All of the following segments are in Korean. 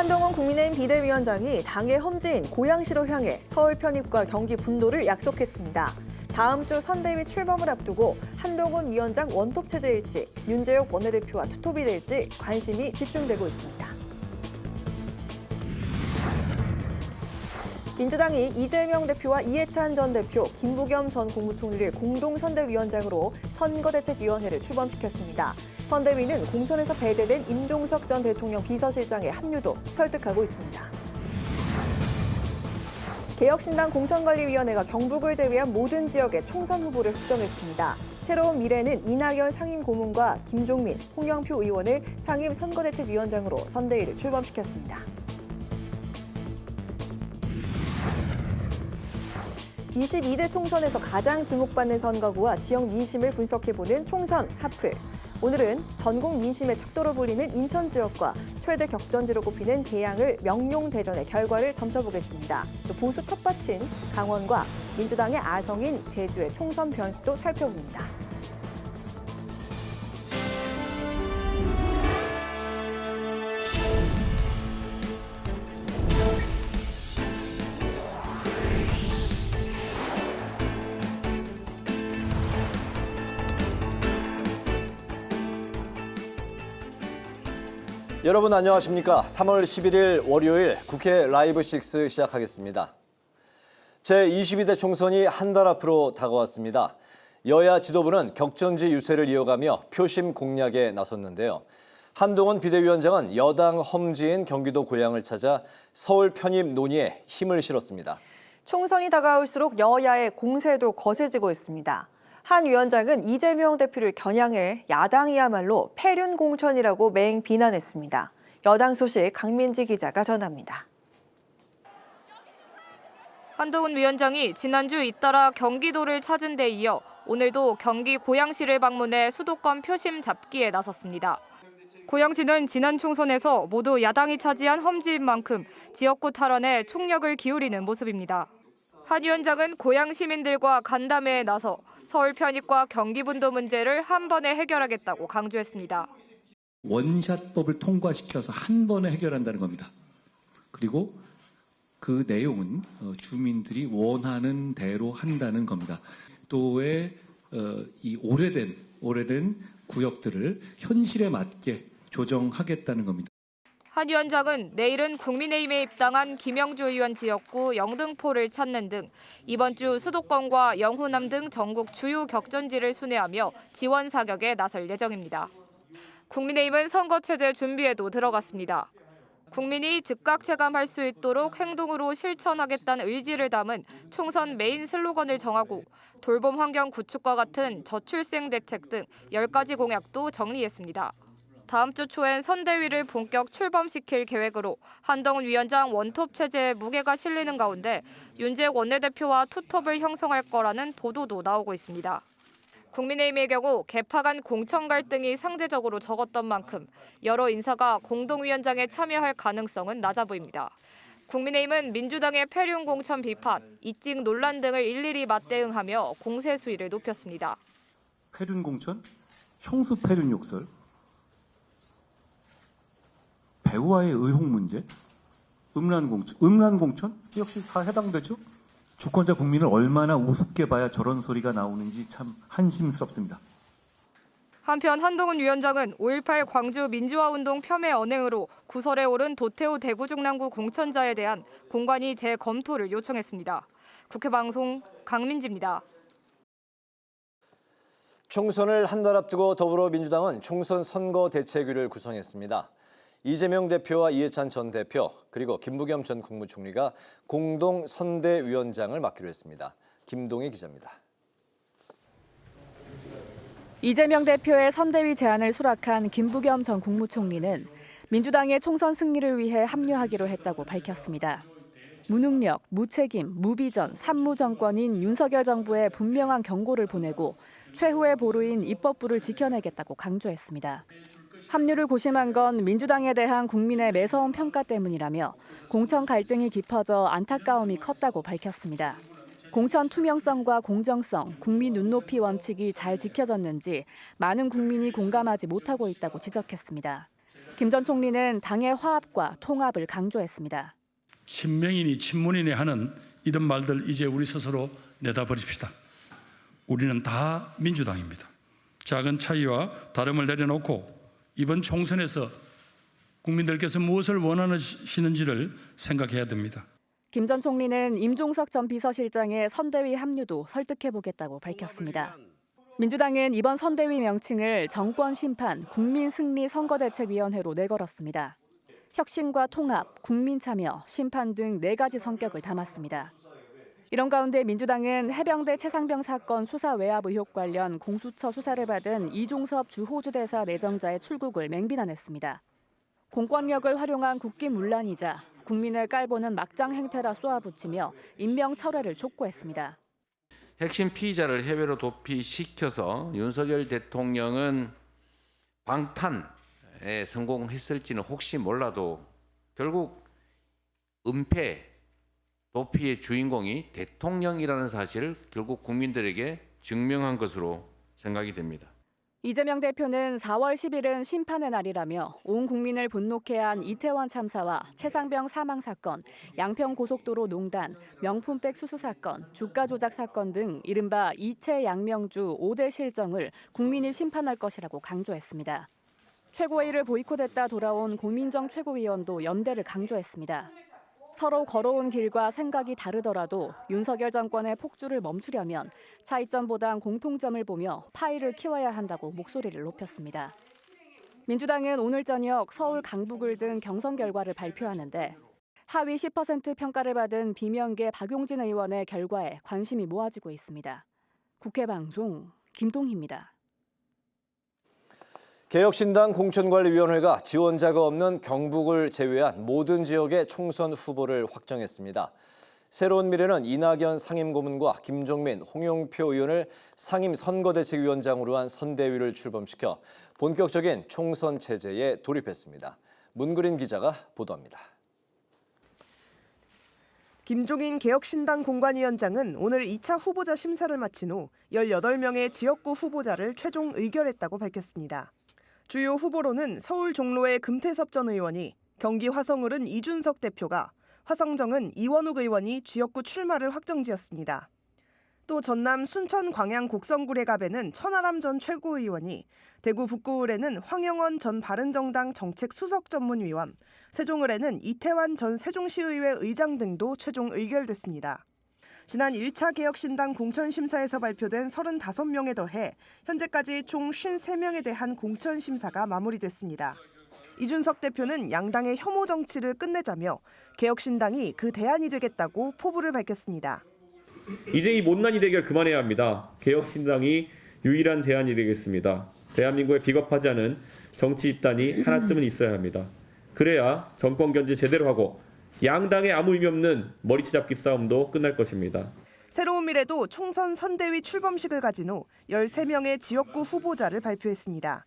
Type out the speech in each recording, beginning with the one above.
한동훈 국민의힘 비대위원장이 당의 험지인 고양시로 향해 서울 편입과 경기 분도를 약속했습니다. 다음 주 선대위 출범을 앞두고 한동훈 위원장 원톱 체제일지 윤재욱 원내대표와 투톱이 될지 관심이 집중되고 있습니다. 민주당이 이재명 대표와 이해찬 전 대표, 김부겸 전 국무총리를 공동선대위원장으로 선거대책위원회를 출범시켰습니다. 선대위는 공천에서 배제된 임종석 전 대통령 비서실장의 합류도 설득하고 있습니다. 개혁신당 공천관리위원회가 경북을 제외한 모든 지역의 총선 후보를 확정했습니다. 새로운 미래는 이낙연 상임고문과 김종민, 홍영표 의원을 상임선거대책위원장으로 선대위를 출범시켰습니다. 22대 총선에서 가장 주목받는 선거구와 지역 민심을 분석해보는 총선 핫플. 오늘은 전국 민심의 척도로 불리는 인천 지역과 최대 격전지로 꼽히는 계양을 명룡대전의 결과를 점쳐보겠습니다. 또 보수 텃밭인 강원과 민주당의 아성인 제주의 총선 변수도 살펴봅니다. 여러분 안녕하십니까? 3월 11일 월요일 국회 라이브 6 시작하겠습니다. 제22대 총선이 한 달 앞으로 다가왔습니다. 여야 지도부는 격전지 유세를 이어가며 표심 공략에 나섰는데요. 한동훈 비대위원장은 여당 험지인 경기도 고양을 찾아 서울 편입 논의에 힘을 실었습니다. 총선이 다가올수록 여야의 공세도 거세지고 있습니다. 한 위원장은 이재명 대표를 겨냥해 야당이야말로 패륜 공천이라고 맹 비난했습니다. 여당 소식 강민지 기자가 전합니다. 한동훈 위원장이 지난주 잇따라 경기도를 찾은 데 이어 오늘도 경기 고양시를 방문해 수도권 표심 잡기에 나섰습니다. 고양시는 지난 총선에서 모두 야당이 차지한 험지인 만큼 지역구 탈환에 총력을 기울이는 모습입니다. 한 위원장은 고양 시민들과 간담회에 나서 서울 편입과 경기 분도 문제를 한 번에 해결하겠다고 강조했습니다. 원샷법을 통과시켜서 한 번에 해결한다는 겁니다. 그리고 그 내용은 주민들이 원하는 대로 한다는 겁니다. 또의 이 오래된 구역들을 현실에 맞게 조정하겠다는 겁니다. 한 위원장은 내일은 국민의힘에 입당한 김영주 의원 지역구 영등포를 찾는 등 이번 주 수도권과 영호남 등 전국 주요 격전지를 순회하며 지원 사격에 나설 예정입니다. 국민의힘은 선거체제 준비에도 들어갔습니다. 국민이 즉각 체감할 수 있도록 행동으로 실천하겠다는 의지를 담은 총선 메인 슬로건을 정하고 돌봄 환경 구축과 같은 저출생 대책 등 10가지 공약도 정리했습니다. 다음 주 초엔 선대위를 본격 출범시킬 계획으로 한동훈 위원장 원톱 체제에 무게가 실리는 가운데 윤재욱 원내대표와 투톱을 형성할 거라는 보도도 나오고 있습니다. 국민의힘의 경우 개파 간 공천 갈등이 상대적으로 적었던 만큼 여러 인사가 공동위원장에 참여할 가능성은 낮아 보입니다. 국민의힘은 민주당의 패륜 공천 비판, 이직 논란 등을 일일이 맞대응하며 공세 수위를 높였습니다. 패륜 공천, 형수 패륜 욕설, 배우와의 의혹 문제, 음란 공천 역시 다 해당되죠. 주권자 국민을 얼마나 우습게 봐야 저런 소리가 나오는지 참 한심스럽습니다. 한편 한동훈 위원장은 5.18 광주 민주화운동 폄훼 언행으로 구설에 오른 도태우 대구중랑구 공천자에 대한 공관위 재검토를 요청했습니다. 국회 방송 강민지입니다. 총선을 한 달 앞두고 더불어민주당은 총선 선거대책위를 구성했습니다. 이재명 대표와 이해찬 전 대표 그리고 김부겸 전 국무총리가 공동 선대위원장을 맡기로 했습니다. 김동희 기자입니다. 이재명 대표의 선대위 제안을 수락한 김부겸 전 국무총리는 민주당의 총선 승리를 위해 합류하기로 했다고 밝혔습니다. 무능력, 무책임, 무비전, 산무정권인 윤석열 정부에 분명한 경고를 보내고 최후의 보루인 입법부를 지켜내겠다고 강조했습니다. 합류를 고심한 건 민주당에 대한 국민의 매서운 평가 때문이라며 공천 갈등이 깊어져 안타까움이 컸다고 밝혔습니다. 공천 투명성과 공정성, 국민 눈높이 원칙이 잘 지켜졌는지 많은 국민이 공감하지 못하고 있다고 지적했습니다. 김 전 총리는 당의 화합과 통합을 강조했습니다. 친명이니 친문이니 하는 이런 말들 이제 우리 스스로 내다버립시다. 우리는 다 민주당입니다. 작은 차이와 다름을 내려놓고 이번 총선에서 국민들께서 무엇을 원하시는지를 생각해야 됩니다. 김 전 총리는 임종석 전 비서실장의 선대위 합류도 설득해보겠다고 밝혔습니다. 민주당은 이번 선대위 명칭을 정권심판 국민승리선거대책위원회로 내걸었습니다. 혁신과 통합, 국민참여, 심판 등 4가지 성격을 담았습니다. 이런 가운데 민주당은 해병대 최상병 사건 수사 외압 의혹 관련 공수처 수사를 받은 이종섭 주호주 대사 내정자의 출국을 맹비난했습니다. 공권력을 활용한 국기문란이자 국민을 깔보는 막장 행태라 쏘아붙이며 임명 철회를 촉구했습니다. 핵심 피의자를 해외로 도피시켜서 윤석열 대통령은 방탄에 성공했을지는 혹시 몰라도 결국 은폐, 도피의 주인공이 대통령이라는 사실을 결국 국민들에게 증명한 것으로 생각이 됩니다. 이재명 대표는 4월 10일은 심판의 날이라며 온 국민을 분노케 한 이태원 참사와 최상병 사망 사건, 양평 고속도로 농단, 명품백 수수 사건, 주가 조작 사건 등 이른바 이채 양명주 5대 실정을 국민이 심판할 것이라고 강조했습니다. 최고회의를 보이콧했다 돌아온 고민정 최고위원도 연대를 강조했습니다. 서로 걸어온 길과 생각이 다르더라도 윤석열 정권의 폭주를 멈추려면 차이점보단 공통점을 보며 파이를 키워야 한다고 목소리를 높였습니다. 민주당은 오늘 저녁 서울 강북을 등 경선 결과를 발표하는데 하위 10% 평가를 받은 비명계 박용진 의원의 결과에 관심이 모아지고 있습니다. 국회방송 김동희입니다. 개혁신당 공천관리위원회가 지원자가 없는 경북을 제외한 모든 지역의 총선 후보를 확정했습니다. 새로운 미래는 이낙연 상임고문과 김종민, 홍영표 의원을 상임선거대책위원장으로 한 선대위를 출범시켜 본격적인 총선 체제에 돌입했습니다. 문그린 기자가 보도합니다. 김종인 개혁신당 공관위원장은 오늘 2차 후보자 심사를 마친 후 18명의 지역구 후보자를 최종 의결했다고 밝혔습니다. 주요 후보로는 서울 종로의 금태섭 전 의원이, 경기 화성을은 이준석 대표가, 화성정은 이원욱 의원이 지역구 출마를 확정지었습니다. 또 전남 순천 광양 곡성구례갑에는 천하람 전 최고의원이, 대구 북구을에는 황영원 전 바른정당 정책수석전문위원, 세종을에는 이태환 전 세종시의회 의장 등도 최종 의결됐습니다. 지난 1차 개혁신당 공천심사에서 발표된 35명에 더해 현재까지 총 53명에 대한 공천심사가 마무리됐습니다. 이준석 대표는 양당의 혐오 정치를 끝내자며 개혁신당이 그 대안이 되겠다고 포부를 밝혔습니다. 이제 이 못난이 대결 그만해야 합니다. 개혁신당이 유일한 대안이 되겠습니다. 대한민국에 비겁하지 않은 정치 집단이 하나쯤은 있어야 합니다. 그래야 정권 견제 제대로 하고 양당의 아무 의미 없는 머리채 잡기 싸움도 끝날 것입니다. 새로운 미래도 총선 선대위 출범식을 가진 후 13명의 지역구 후보자를 발표했습니다.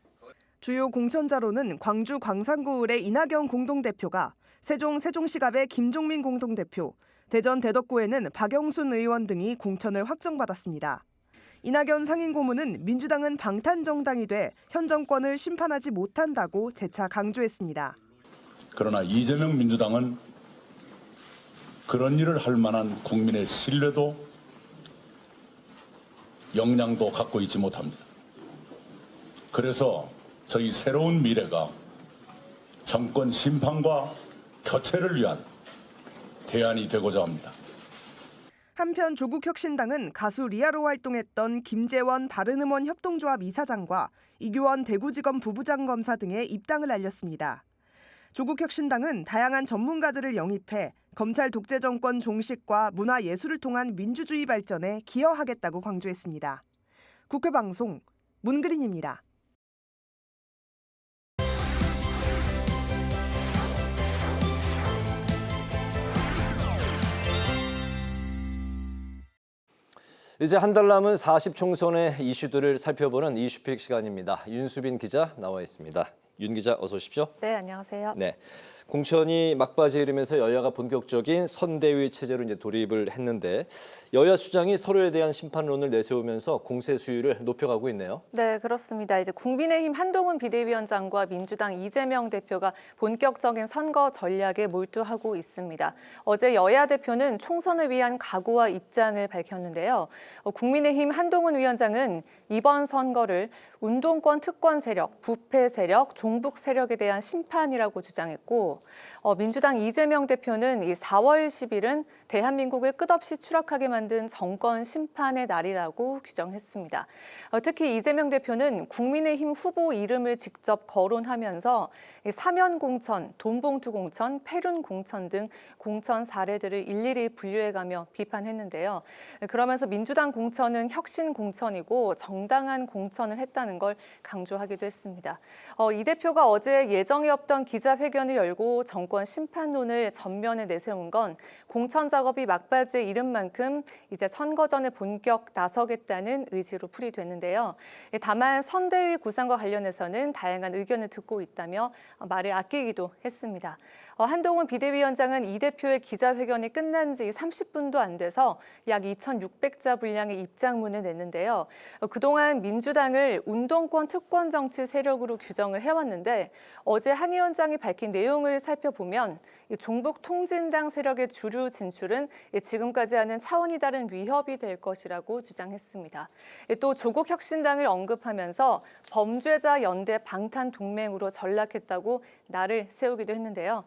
주요 공천자로는 광주 광산구을의 이낙연 공동대표가, 세종 세종시갑의 김종민 공동대표, 대전 대덕구에는 박영순 의원 등이 공천을 확정받았습니다. 이낙연 상임고문은 민주당은 방탄정당이 돼 현 정권을 심판하지 못한다고 재차 강조했습니다. 그러나 이재명 민주당은 그런 일을 할 만한 국민의 신뢰도 역량도 갖고 있지 못합니다. 그래서 저희 새로운 미래가 정권 심판과 교체를 위한 대안이 되고자 합니다. 한편 조국혁신당은 가수 리아로 활동했던 김재원 바른음원 협동조합 이사장과 이규원 대구지검 부부장 검사 등의 입당을 알렸습니다. 조국혁신당은 다양한 전문가들을 영입해 검찰 독재 정권 종식과 문화예술을 통한 민주주의 발전에 기여하겠다고 강조했습니다. 국회방송 문그린입니다. 이제 한 달 남은 40총선의 이슈들을 살펴보는 이슈픽 시간입니다. 윤수빈 기자 나와 있습니다. 윤 기자 어서 오십시오. 네, 안녕하세요. 네. 공천이 막바지에 이르면서 여야가 본격적인 선대위 체제로 이제 돌입을 했는데 여야 수장이 서로에 대한 심판론을 내세우면서 공세 수위를 높여가고 있네요. 네, 그렇습니다. 이제 국민의힘 한동훈 비대위원장과 민주당 이재명 대표가 본격적인 선거 전략에 몰두하고 있습니다. 어제 여야 대표는 총선을 위한 각오와 입장을 밝혔는데요. 국민의힘 한동훈 위원장은 이번 선거를 운동권 특권 세력, 부패 세력, 종북 세력에 대한 심판이라고 주장했고 민주당 이재명 대표는 이 4월 10일은 대한민국을 끝없이 추락하게 만든 정권 심판의 날이라고 규정했습니다. 특히 이재명 대표는 국민의힘 후보 이름을 직접 거론하면서 사면 공천, 돈봉투 공천, 패륜 공천 등 공천 사례들을 일일이 분류해가며 비판했는데요. 그러면서 민주당 공천은 혁신 공천이고 정당한 공천을 했다는 걸 강조하기도 했습니다. 이 대표가 어제 예정에 없던 기자회견을 열고 정권 심판론을 전면에 내세운 건 공천 작업이 막바지에 이른 만큼 이제 선거 전에 본격 나서겠다는 의지로 풀이됐는데요. 다만 선대위 구성과 관련해서는 다양한 의견을 듣고 있다며 말을 아끼기도 했습니다. 한동훈 비대위원장은 이 대표의 기자회견이 끝난 지 30분도 안 돼서 약 2,600자 분량의 입장문을 냈는데요. 그동안 민주당을 운동권 특권 정치 세력으로 규정을 해왔는데 어제 한 위원장이 밝힌 내용을 살펴보면 종북 통진당 세력의 주류 진출은 지금까지와는 차원이 다른 위협이 될 것이라고 주장했습니다. 또 조국 혁신당을 언급하면서 범죄자 연대 방탄 동맹으로 전락했다고 날을 세우기도 했는데요.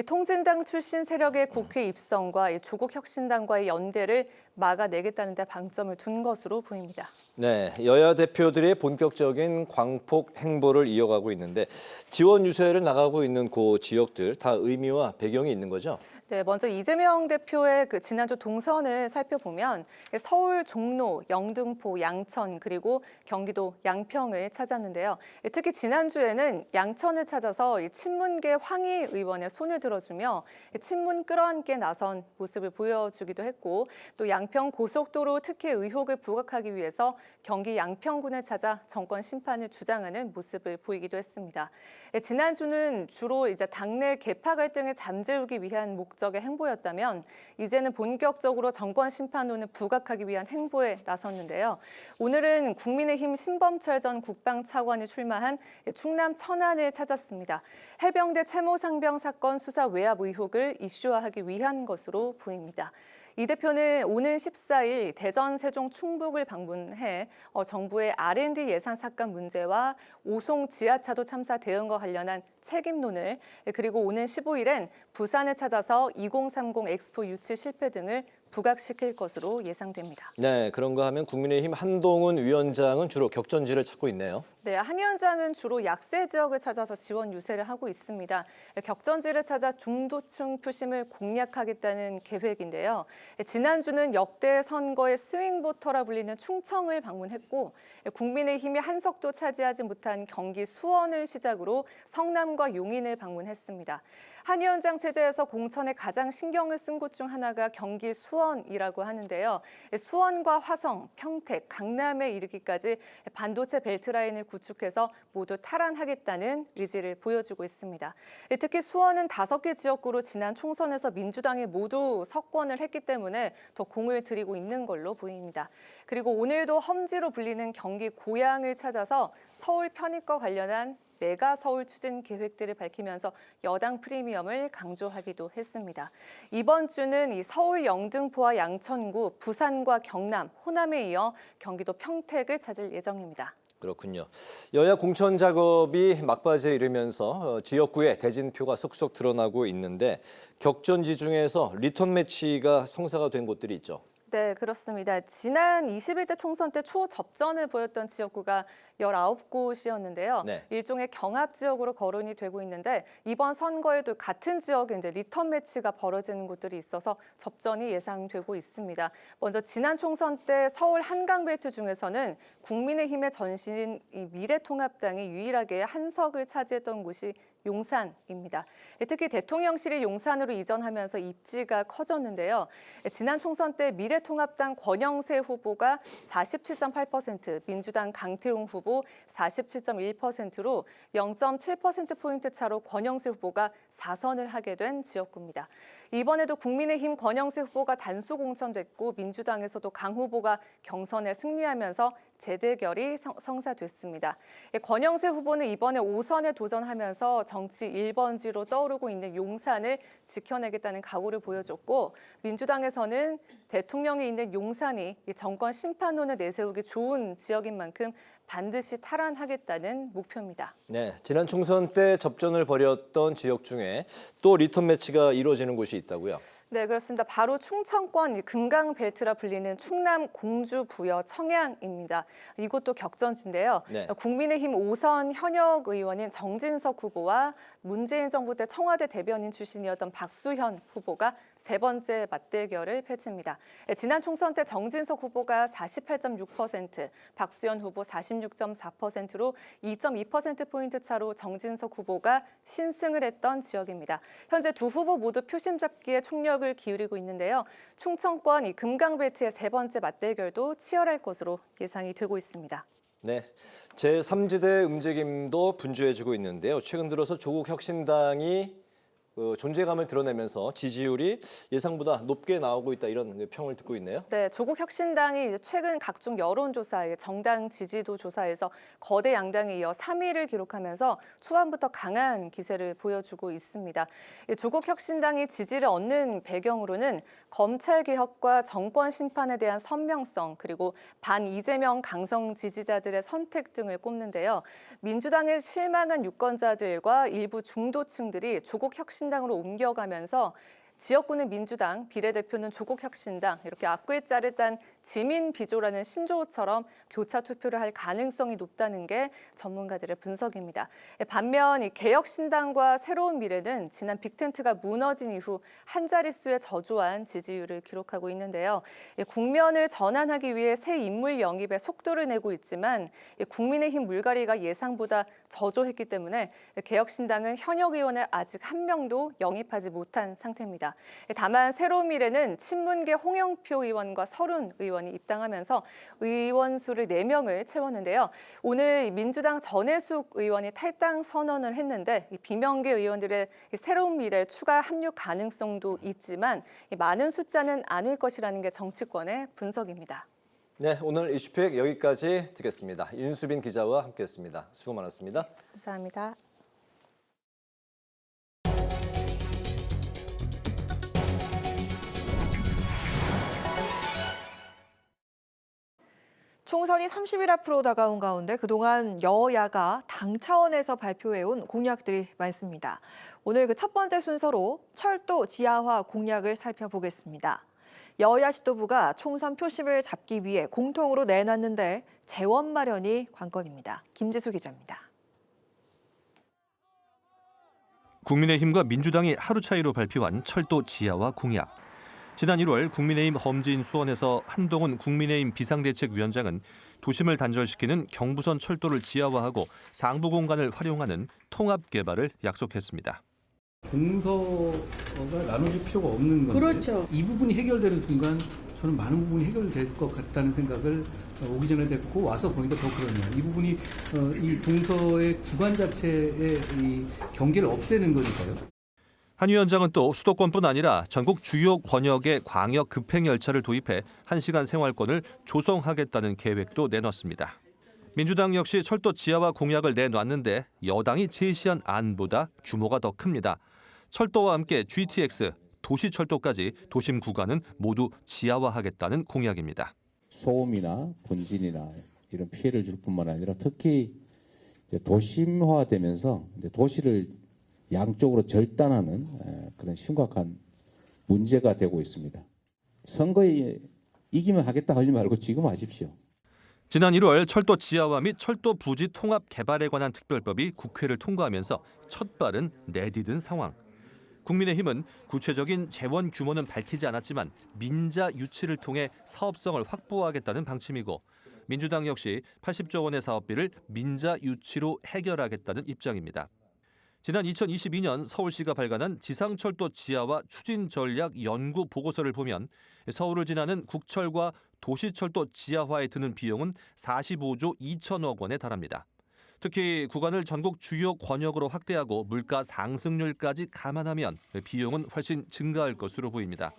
통진당 출신 세력의 국회 입성과 조국 혁신당과의 연대를 막아내겠다는 데 방점을 둔 것으로 보입니다. 네, 여야 대표들의 본격적인 광폭 행보를 이어가고 있는데 지원 유세를 나가고 있는 그 지역들 다 의미와 배경이 있는 거죠? 네, 먼저 이재명 대표의 지난주 동선을 살펴보면 서울 종로, 영등포, 양천 그리고 경기도 양평을 찾았는데요. 특히 지난주에는 양천을 찾아서 친문계 황희 의원의 손을 들어주며 친문 끌어안게 나선 모습을 보여주기도 했고 또 양평 고속도로 특혜 의혹을 부각하기 위해서 경기 양평군을 찾아 정권 심판을 주장하는 모습을 보이기도 했습니다. 지난주는 주로 이제 당내 계파 갈등을 잠재우기 위한 목적의 행보였다면 이제는 본격적으로 정권 심판론을 부각하기 위한 행보에 나섰는데요. 오늘은 국민의힘 신범철 전 국방차관이 출마한 충남 천안을 찾았습니다. 해병대 채모상병 사건 수사 외압 의혹을 이슈화하기 위한 것으로 보입니다. 이 대표는 오늘 14일 대전, 세종, 충북을 방문해 정부의 R&D 예산 삭감 문제와 오송 지하차도 참사 대응과 관련한 책임론을 그리고 오늘 15일엔 부산을 찾아서 2030 엑스포 유치 실패 등을 부각시킬 것으로 예상됩니다. 네, 그런가 하면 국민의힘 한동훈 위원장은 주로 격전지를 찾고 있네요. 네, 한 위원장은 주로 약세 지역을 찾아서 지원 유세를 하고 있습니다. 격전지를 찾아 중도층 표심을 공략하겠다는 계획인데요. 지난주는 역대 선거의 스윙보터라 불리는 충청을 방문했고 국민의힘이 한석도 차지하지 못한 경기 수원을 시작으로 성남과 용인을 방문했습니다. 한 위원장 체제에서 공천에 가장 신경을 쓴 곳 중 하나가 경기 수원이라고 하는데요. 수원과 화성, 평택, 강남에 이르기까지 반도체 벨트라인을 구축해서 모두 탈환하겠다는 의지를 보여주고 있습니다. 특히 수원은 5개 지역구로 지난 총선에서 민주당이 모두 석권을 했기 때문에 더 공을 들이고 있는 걸로 보입니다. 그리고 오늘도 험지로 불리는 경기 고양을 찾아서 서울 편입과 관련한 메가 서울 추진 계획들을 밝히면서 여당 프리미엄을 강조하기도 했습니다. 이번 주는 이 서울 영등포와 양천구, 부산과 경남, 호남에 이어 경기도 평택을 찾을 예정입니다. 그렇군요. 여야 공천 작업이 막바지에 이르면서 지역구에 대진표가 속속 드러나고 있는데 격전지 중에서 리턴 매치가 성사가 된 곳들이 있죠. 네, 그렇습니다. 지난 21대 총선 때 초접전을 보였던 지역구가 19곳이었는데요. 네. 일종의 경합 지역으로 거론이 되고 있는데 이번 선거에도 같은 지역에 이제 리턴 매치가 벌어지는 곳들이 있어서 접전이 예상되고 있습니다. 먼저 지난 총선 때 서울 한강벨트 중에서는 국민의힘의 전신인 이 미래통합당이 유일하게 한석을 차지했던 곳이 용산입니다. 특히 대통령실이 용산으로 이전하면서 입지가 커졌는데요. 지난 총선 때 미래통합당 권영세 후보가 47.8%, 민주당 강태웅 후보 후보 47.1%로 0.7%포인트 차로 권영세 후보가 4선을 하게 된 지역구입니다. 이번에도 국민의힘 권영세 후보가 단수 공천됐고 민주당에서도 강 후보가 경선에 승리하면서 재대결이 성사됐습니다. 권영세 후보는 이번에 5선에 도전하면서 정치 1번지로 떠오르고 있는 용산을 지켜내겠다는 각오를 보여줬고 민주당에서는 대통령이 있는 용산이 정권 심판론을 내세우기 좋은 지역인 만큼 반드시 탈환하겠다는 목표입니다. 네, 지난 총선 때 접전을 벌였던 지역 중에 또 리턴 매치가 이루어지는 곳이 있다고요? 네, 그렇습니다. 바로 충청권 금강벨트라 불리는 충남 공주 부여 청양입니다. 이곳도 격전지인데요. 네. 국민의힘 5선 현역 의원인 정진석 후보와 문재인 정부 때 청와대 대변인 출신이었던 박수현 후보가 세 번째 맞대결을 펼칩니다. 지난 총선 때 정진석 후보가 48.6%, 박수현 후보 46.4%로 2.2%포인트 차로 정진석 후보가 신승을 했던 지역입니다. 현재 두 후보 모두 표심 잡기에 총력을 기울이고 있는데요. 충청권 이 금강벨트의 세 번째 맞대결도 치열할 것으로 예상이 되고 있습니다. 네, 제3지대 움직임도 분주해지고 있는데요. 최근 들어서 조국 혁신당이 존재감을 드러내면서 지지율이 예상보다 높게 나오고 있다 이런 평을 듣고 있네요. 네, 조국 혁신당이 최근 각종 여론조사, 정당 지지도 조사에서 거대 양당에 이어 3위를 기록하면서 초반부터 강한 기세를 보여주고 있습니다. 조국 혁신당이 지지를 얻는 배경으로는 검찰 개혁과 정권 심판에 대한 선명성 그리고 반 이재명 강성 지지자들의 선택 등을 꼽는데요. 민주당에 실망한 유권자들과 일부 중도층들이 조국 혁신당으로 옮겨가면서 지역구는 민주당, 비례대표는 조국혁신당 이렇게 앞글자를 딴 지민비조라는 신조어처럼 교차 투표를 할 가능성이 높다는 게 전문가들의 분석입니다. 반면 이 개혁신당과 새로운 미래는 지난 빅텐트가 무너진 이후 한 자릿수의 저조한 지지율을 기록하고 있는데요. 국면을 전환하기 위해 새 인물 영입에 속도를 내고 있지만 국민의힘 물갈이가 예상보다 저조했기 때문에 개혁신당은 현역 의원을 아직 한 명도 영입하지 못한 상태입니다. 다만 새로운 미래는 친문계 홍영표 의원과 서른 의원이 입당하면서 의원 수를 4명을 채웠는데요. 오늘 민주당 전해숙 의원이 탈당 선언을 했는데 비명계 의원들의 새로운 미래 추가 합류 가능성도 있지만 많은 숫자는 아닐 것이라는 게 정치권의 분석입니다. 네, 오늘 이슈팩 여기까지 듣겠습니다. 윤수빈 기자와 함께했습니다. 수고 많았습니다. 감사합니다. 총선이 30일 앞으로 다가온 가운데 그동안 여야가 당 차원에서 발표해온 공약들이 많습니다. 오늘 그 첫 번째 순서로 철도 지하화 공약을 살펴보겠습니다. 여야 지도부가 총선 표심을 잡기 위해 공통으로 내놨는데 재원 마련이 관건입니다. 김지수 기자입니다. 국민의힘과 민주당이 하루 차이로 발표한 철도 지하화 공약. 지난 1월 국민의힘 험지인 수원에서 한동훈 국민의힘 비상대책위원장은 도심을 단절시키는 경부선 철도를 지하화하고 상부 공간을 활용하는 통합 개발을 약속했습니다. 동서가 나눠질 필요가 없는 건데 그렇죠. 이 부분이 해결되는 순간 저는 많은 부분이 해결될 것 같다는 생각을 오기 전에 했고 와서 보니까 더 그러네요. 이 부분이 이 동서의 구간 자체의 이 경계를 없애는 거니까요. 한 위원장은 또 수도권뿐 아니라 전국 주요 권역에 광역 급행열차를 도입해 1시간 생활권을 조성하겠다는 계획도 내놨습니다. 민주당 역시 철도 지하화 공약을 내놨는데 여당이 제시한 안보다 규모가 더 큽니다. 철도와 함께 GTX, 도시철도까지 도심 구간은 모두 지하화하겠다는 공약입니다. 소음이나 분진이나 이런 피해를 줄 뿐만 아니라 특히 도심화되면서 도시를 양쪽으로 절단하는 그런 심각한 문제가 되고 있습니다. 선거에 이기면 하겠다 하지 말고 지금 하십시오. 지난 1월 철도 지하화 및 철도 부지 통합 개발에 관한 특별법이 국회를 통과하면서 첫 발은 내디딘 상황. 국민의힘은 구체적인 재원 규모는 밝히지 않았지만 민자 유치를 통해 사업성을 확보하겠다는 방침이고 민주당 역시 80조 원의 사업비를 민자 유치로 해결하겠다는 입장입니다. 지난 2022년 서울시가 발간한 지상철도 지하화 추진 전략 연구 보고서를 보면 서울을 지나는 국철과 도시철도 지하화에 드는 비용은 45조 2천억 원에 달합니다. 특히 구간을 전국 주요 권역으로 확대하고 물가 상승률까지 감안하면 비용은 훨씬 증가할 것으로 보입니다.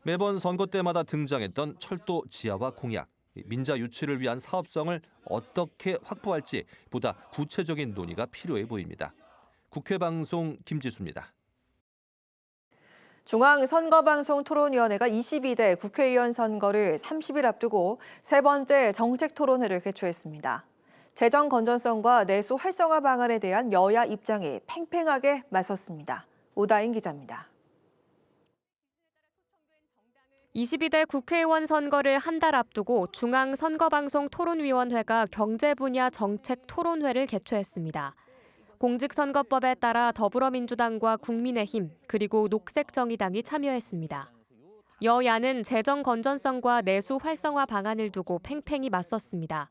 매번 선거 때마다 등장했던 철도 지하화 공약, 민자 유치를 위한 사업성을 어떻게 확보할지 보다 구체적인 논의가 필요해 보입니다. 국회방송 김지수입니다. 중앙선거방송토론위원회가 22대 국회의원 선거를 30일 앞두고 세 번째 정책토론회를 개최했습니다. 재정 건전성과 내수 활성화 방안에 대한 여야 입장이 팽팽하게 맞섰습니다. 오다인 기자입니다. 22대 국회의원 선거를 한 달 앞두고 중앙선거방송토론위원회가 경제 분야 정책 토론회를 개최했습니다. 공직선거법에 따라 더불어민주당과 국민의힘 그리고 녹색정의당이 참여했습니다. 여야는 재정 건전성과 내수 활성화 방안을 두고 팽팽히 맞섰습니다.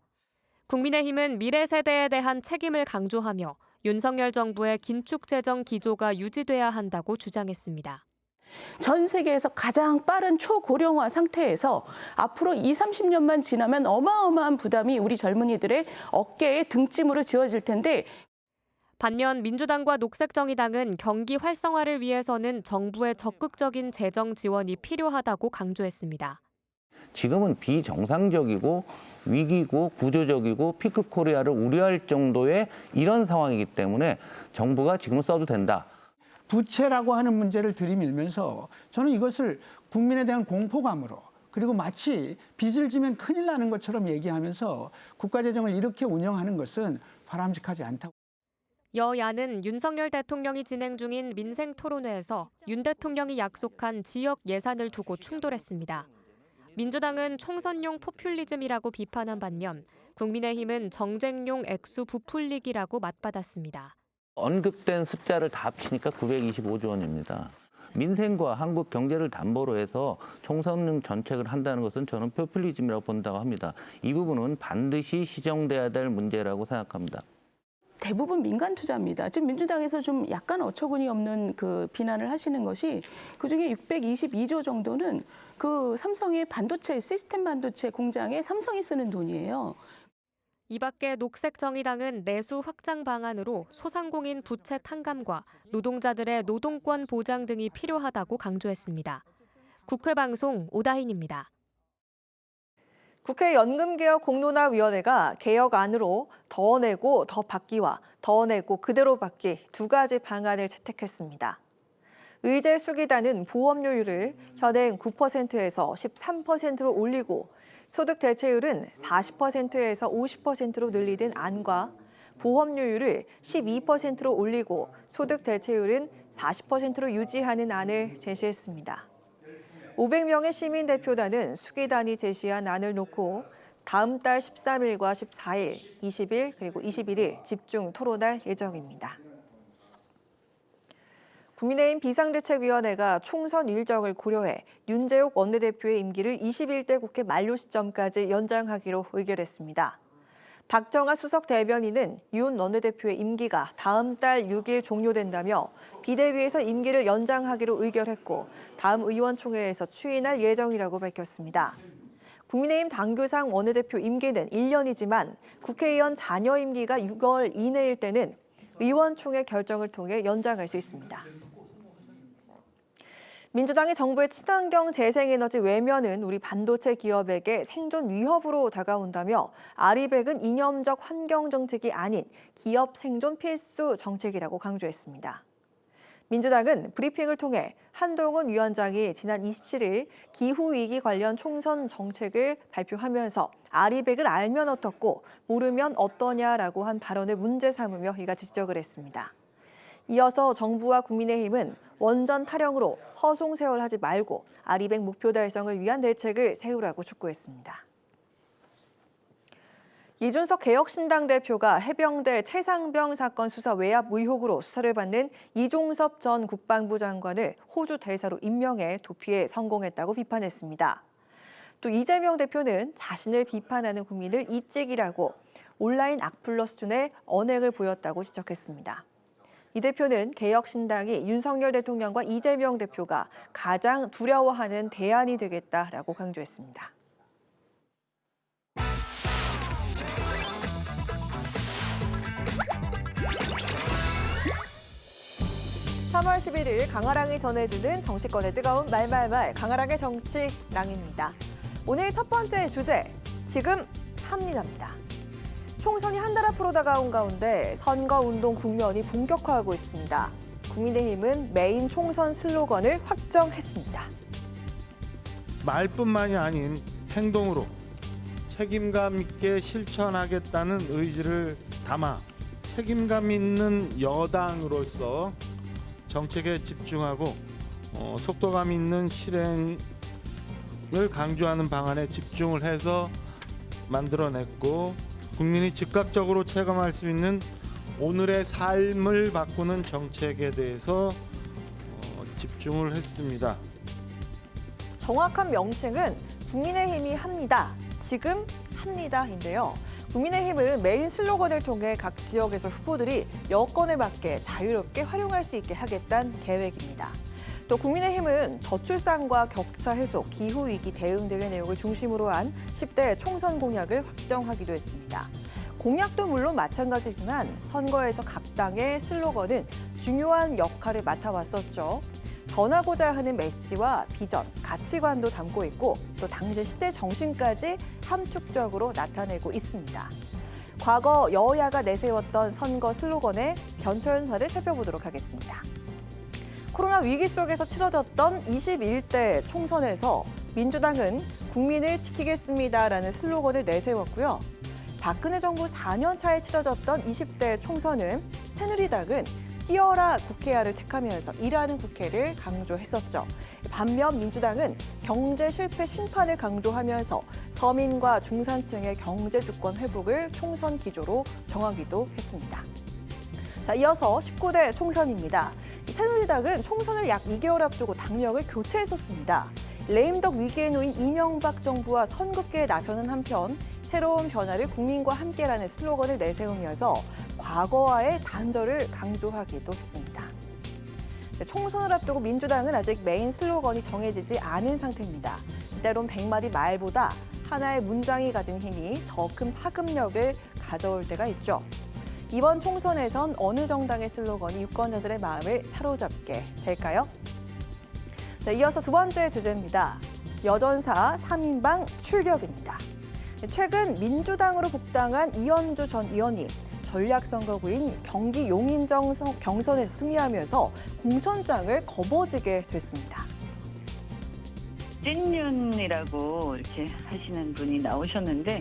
국민의힘은 미래 세대에 대한 책임을 강조하며 윤석열 정부의 긴축 재정 기조가 유지돼야 한다고 주장했습니다. 전 세계에서 가장 빠른 초고령화 상태에서 앞으로 20-30년만 지나면 어마어마한 부담이 우리 젊은이들의 어깨에 등짐으로 지어질 텐데 반면 민주당과 녹색정의당은 경기 활성화를 위해서는 정부의 적극적인 재정 지원이 필요하다고 강조했습니다. 지금은 비정상적이고 위기고 구조적이고 B급 코리아를 우려할 정도의 이런 상황이기 때문에 정부가 지금 써도 된다. 부채라고 하는 문제를 들이밀면서 저는 이것을 국민에 대한 공포감으로 그리고 마치 빚을 지면 큰일 나는 것처럼 얘기하면서 국가재정을 이렇게 운영하는 것은 바람직하지 않다고. 여야는 윤석열 대통령이 진행 중인 민생 토론회에서 윤 대통령이 약속한 지역 예산을 두고 충돌했습니다. 민주당은 총선용 포퓰리즘이라고 비판한 반면 국민의힘은 정쟁용 액수 부풀리기라고 맞받았습니다. 언급된 숫자를 다 합치니까 925조 원입니다. 민생과 한국 경제를 담보로 해서 총선용 정책을 한다는 것은 저는 포퓰리즘이라고 본다고 합니다. 이 부분은 반드시 시정돼야 될 문제라고 생각합니다. 대부분 민간 투자입니다. 지금 민주당에서 좀 약간 어처구니 없는 그 비난을 하시는 것이 그중에 622조 정도는 그 삼성의 반도체 시스템 반도체 공장에 삼성이 쓰는 돈이에요. 이 밖에 녹색정의당은 내수 확장 방안으로 소상공인 부채 탕감과 노동자들의 노동권 보장 등이 필요하다고 강조했습니다. 국회방송 오다인입니다. 국회 연금개혁 공론화위원회가 개혁안으로 더 내고 더 받기와 더 내고 그대로 받기 두 가지 방안을 채택했습니다. 의제 수기단은 보험료율을 현행 9%에서 13%로 올리고 소득 대체율은 40%에서 50%로 늘리는 안과 보험료율을 12%로 올리고 소득 대체율은 40%로 유지하는 안을 제시했습니다. 500명의 시민대표단은 수기단이 제시한 안을 놓고 다음 달 13일과 14일, 20일 그리고 21일 집중 토론할 예정입니다. 국민의힘 비상대책위원회가 총선 일정을 고려해 윤재욱 원내대표의 임기를 21대 국회 만료 시점까지 연장하기로 의결했습니다. 박정아 수석 대변인은 윤 원내대표의 임기가 다음 달 6일 종료된다며 비대위에서 임기를 연장하기로 의결했고 다음 의원총회에서 추인할 예정이라고 밝혔습니다. 국민의힘 당규상 원내대표 임기는 1년이지만 국회의원 잔여 임기가 6월 이내일 때는 의원총회 결정을 통해 연장할 수 있습니다. 민주당이 정부의 친환경 재생에너지 외면은 우리 반도체 기업에게 생존 위협으로 다가온다며 아리백은 이념적 환경 정책이 아닌 기업 생존 필수 정책이라고 강조했습니다. 민주당은 브리핑을 통해 한동훈 위원장이 지난 27일 기후위기 관련 총선 정책을 발표하면서 아리백을 알면 어떻고 모르면 어떠냐라고 한 발언을 문제 삼으며 이같이 지적을 했습니다. 이어서 정부와 국민의힘은 원전 타령으로 허송세월하지 말고 아리백 목표 달성을 위한 대책을 세우라고 촉구했습니다. 이준석 개혁신당 대표가 해병대 최상병 사건 수사 외압 의혹으로 수사를 받는 이종섭 전 국방부 장관을 호주 대사로 임명해 도피에 성공했다고 비판했습니다. 또 이재명 대표는 자신을 비판하는 국민을 이찍이라고 온라인 악플러 수준의 언행을 보였다고 지적했습니다. 이 대표는 개혁신당이 윤석열 대통령과 이재명 대표가 가장 두려워하는 대안이 되겠다라고 강조했습니다. 3월 11일 강아랑이 전해주는 정치권의 뜨거운 말말말 강아랑의 정치랑입니다. 오늘 첫 번째 주제, 지금 합니다입니다. 총선이 한 달 앞으로 다가온 가운데 선거운동 국면이 본격화하고 있습니다. 국민의힘은 메인 총선 슬로건을 확정했습니다. 말뿐만이 아닌 행동으로 책임감 있게 실천하겠다는 의지를 담아 책임감 있는 여당으로서 정책에 집중하고 속도감 있는 실행을 강조하는 방안에 집중을 해서 만들어냈고 국민이 즉각적으로 체감할 수 있는 오늘의 삶을 바꾸는 정책에 대해서 집중을 했습니다. 정확한 명칭은 국민의힘이 합니다. 지금 합니다인데요. 국민의힘은 메인 슬로건을 통해 각 지역에서 후보들이 여건에 맞게 자유롭게 활용할 수 있게 하겠다는 계획입니다. 또 국민의힘은 저출산과 격차 해소, 기후위기 대응 등의 내용을 중심으로 한 10대 총선 공약을 확정하기도 했습니다. 공약도 물론 마찬가지지만 선거에서 각 당의 슬로건은 중요한 역할을 맡아왔었죠. 전하고자 하는 메시지와 비전, 가치관도 담고 있고 또 당시 시대 정신까지 함축적으로 나타내고 있습니다. 과거 여야가 내세웠던 선거 슬로건의 변천사를 살펴보도록 하겠습니다. 코로나 위기 속에서 치러졌던 21대 총선에서 민주당은 국민을 지키겠습니다라는 슬로건을 내세웠고요. 박근혜 정부 4년 차에 치러졌던 20대 총선은 새누리당은 뛰어라 국회야를 택하면서 일하는 국회를 강조했었죠. 반면 민주당은 경제 실패 심판을 강조하면서 서민과 중산층의 경제 주권 회복을 총선 기조로 정하기도 했습니다. 자, 이어서 19대 총선입니다. 새누리당은 총선을 약 2개월 앞두고 당력을 교체했었습니다. 레임덕 위기에 놓인 이명박 정부와 선긋기에 나서는 한편 새로운 변화를 국민과 함께라는 슬로건을 내세우면서 과거와의 단절을 강조하기도 했습니다. 총선을 앞두고 민주당은 아직 메인 슬로건이 정해지지 않은 상태입니다. 때론 100마디 말보다 하나의 문장이 가진 힘이 더 큰 파급력을 가져올 때가 있죠. 이번 총선에선 어느 정당의 슬로건이 유권자들의 마음을 사로잡게 될까요? 자, 이어서 두 번째 주제입니다. 여전사 3인방 출격입니다. 최근 민주당으로 복당한 이현주 전 의원이 전략선거구인 경기 용인정 경선에서 승리하면서 공천장을 거머쥐게 됐습니다. 찐윤이라고 이렇게 하시는 분이 나오셨는데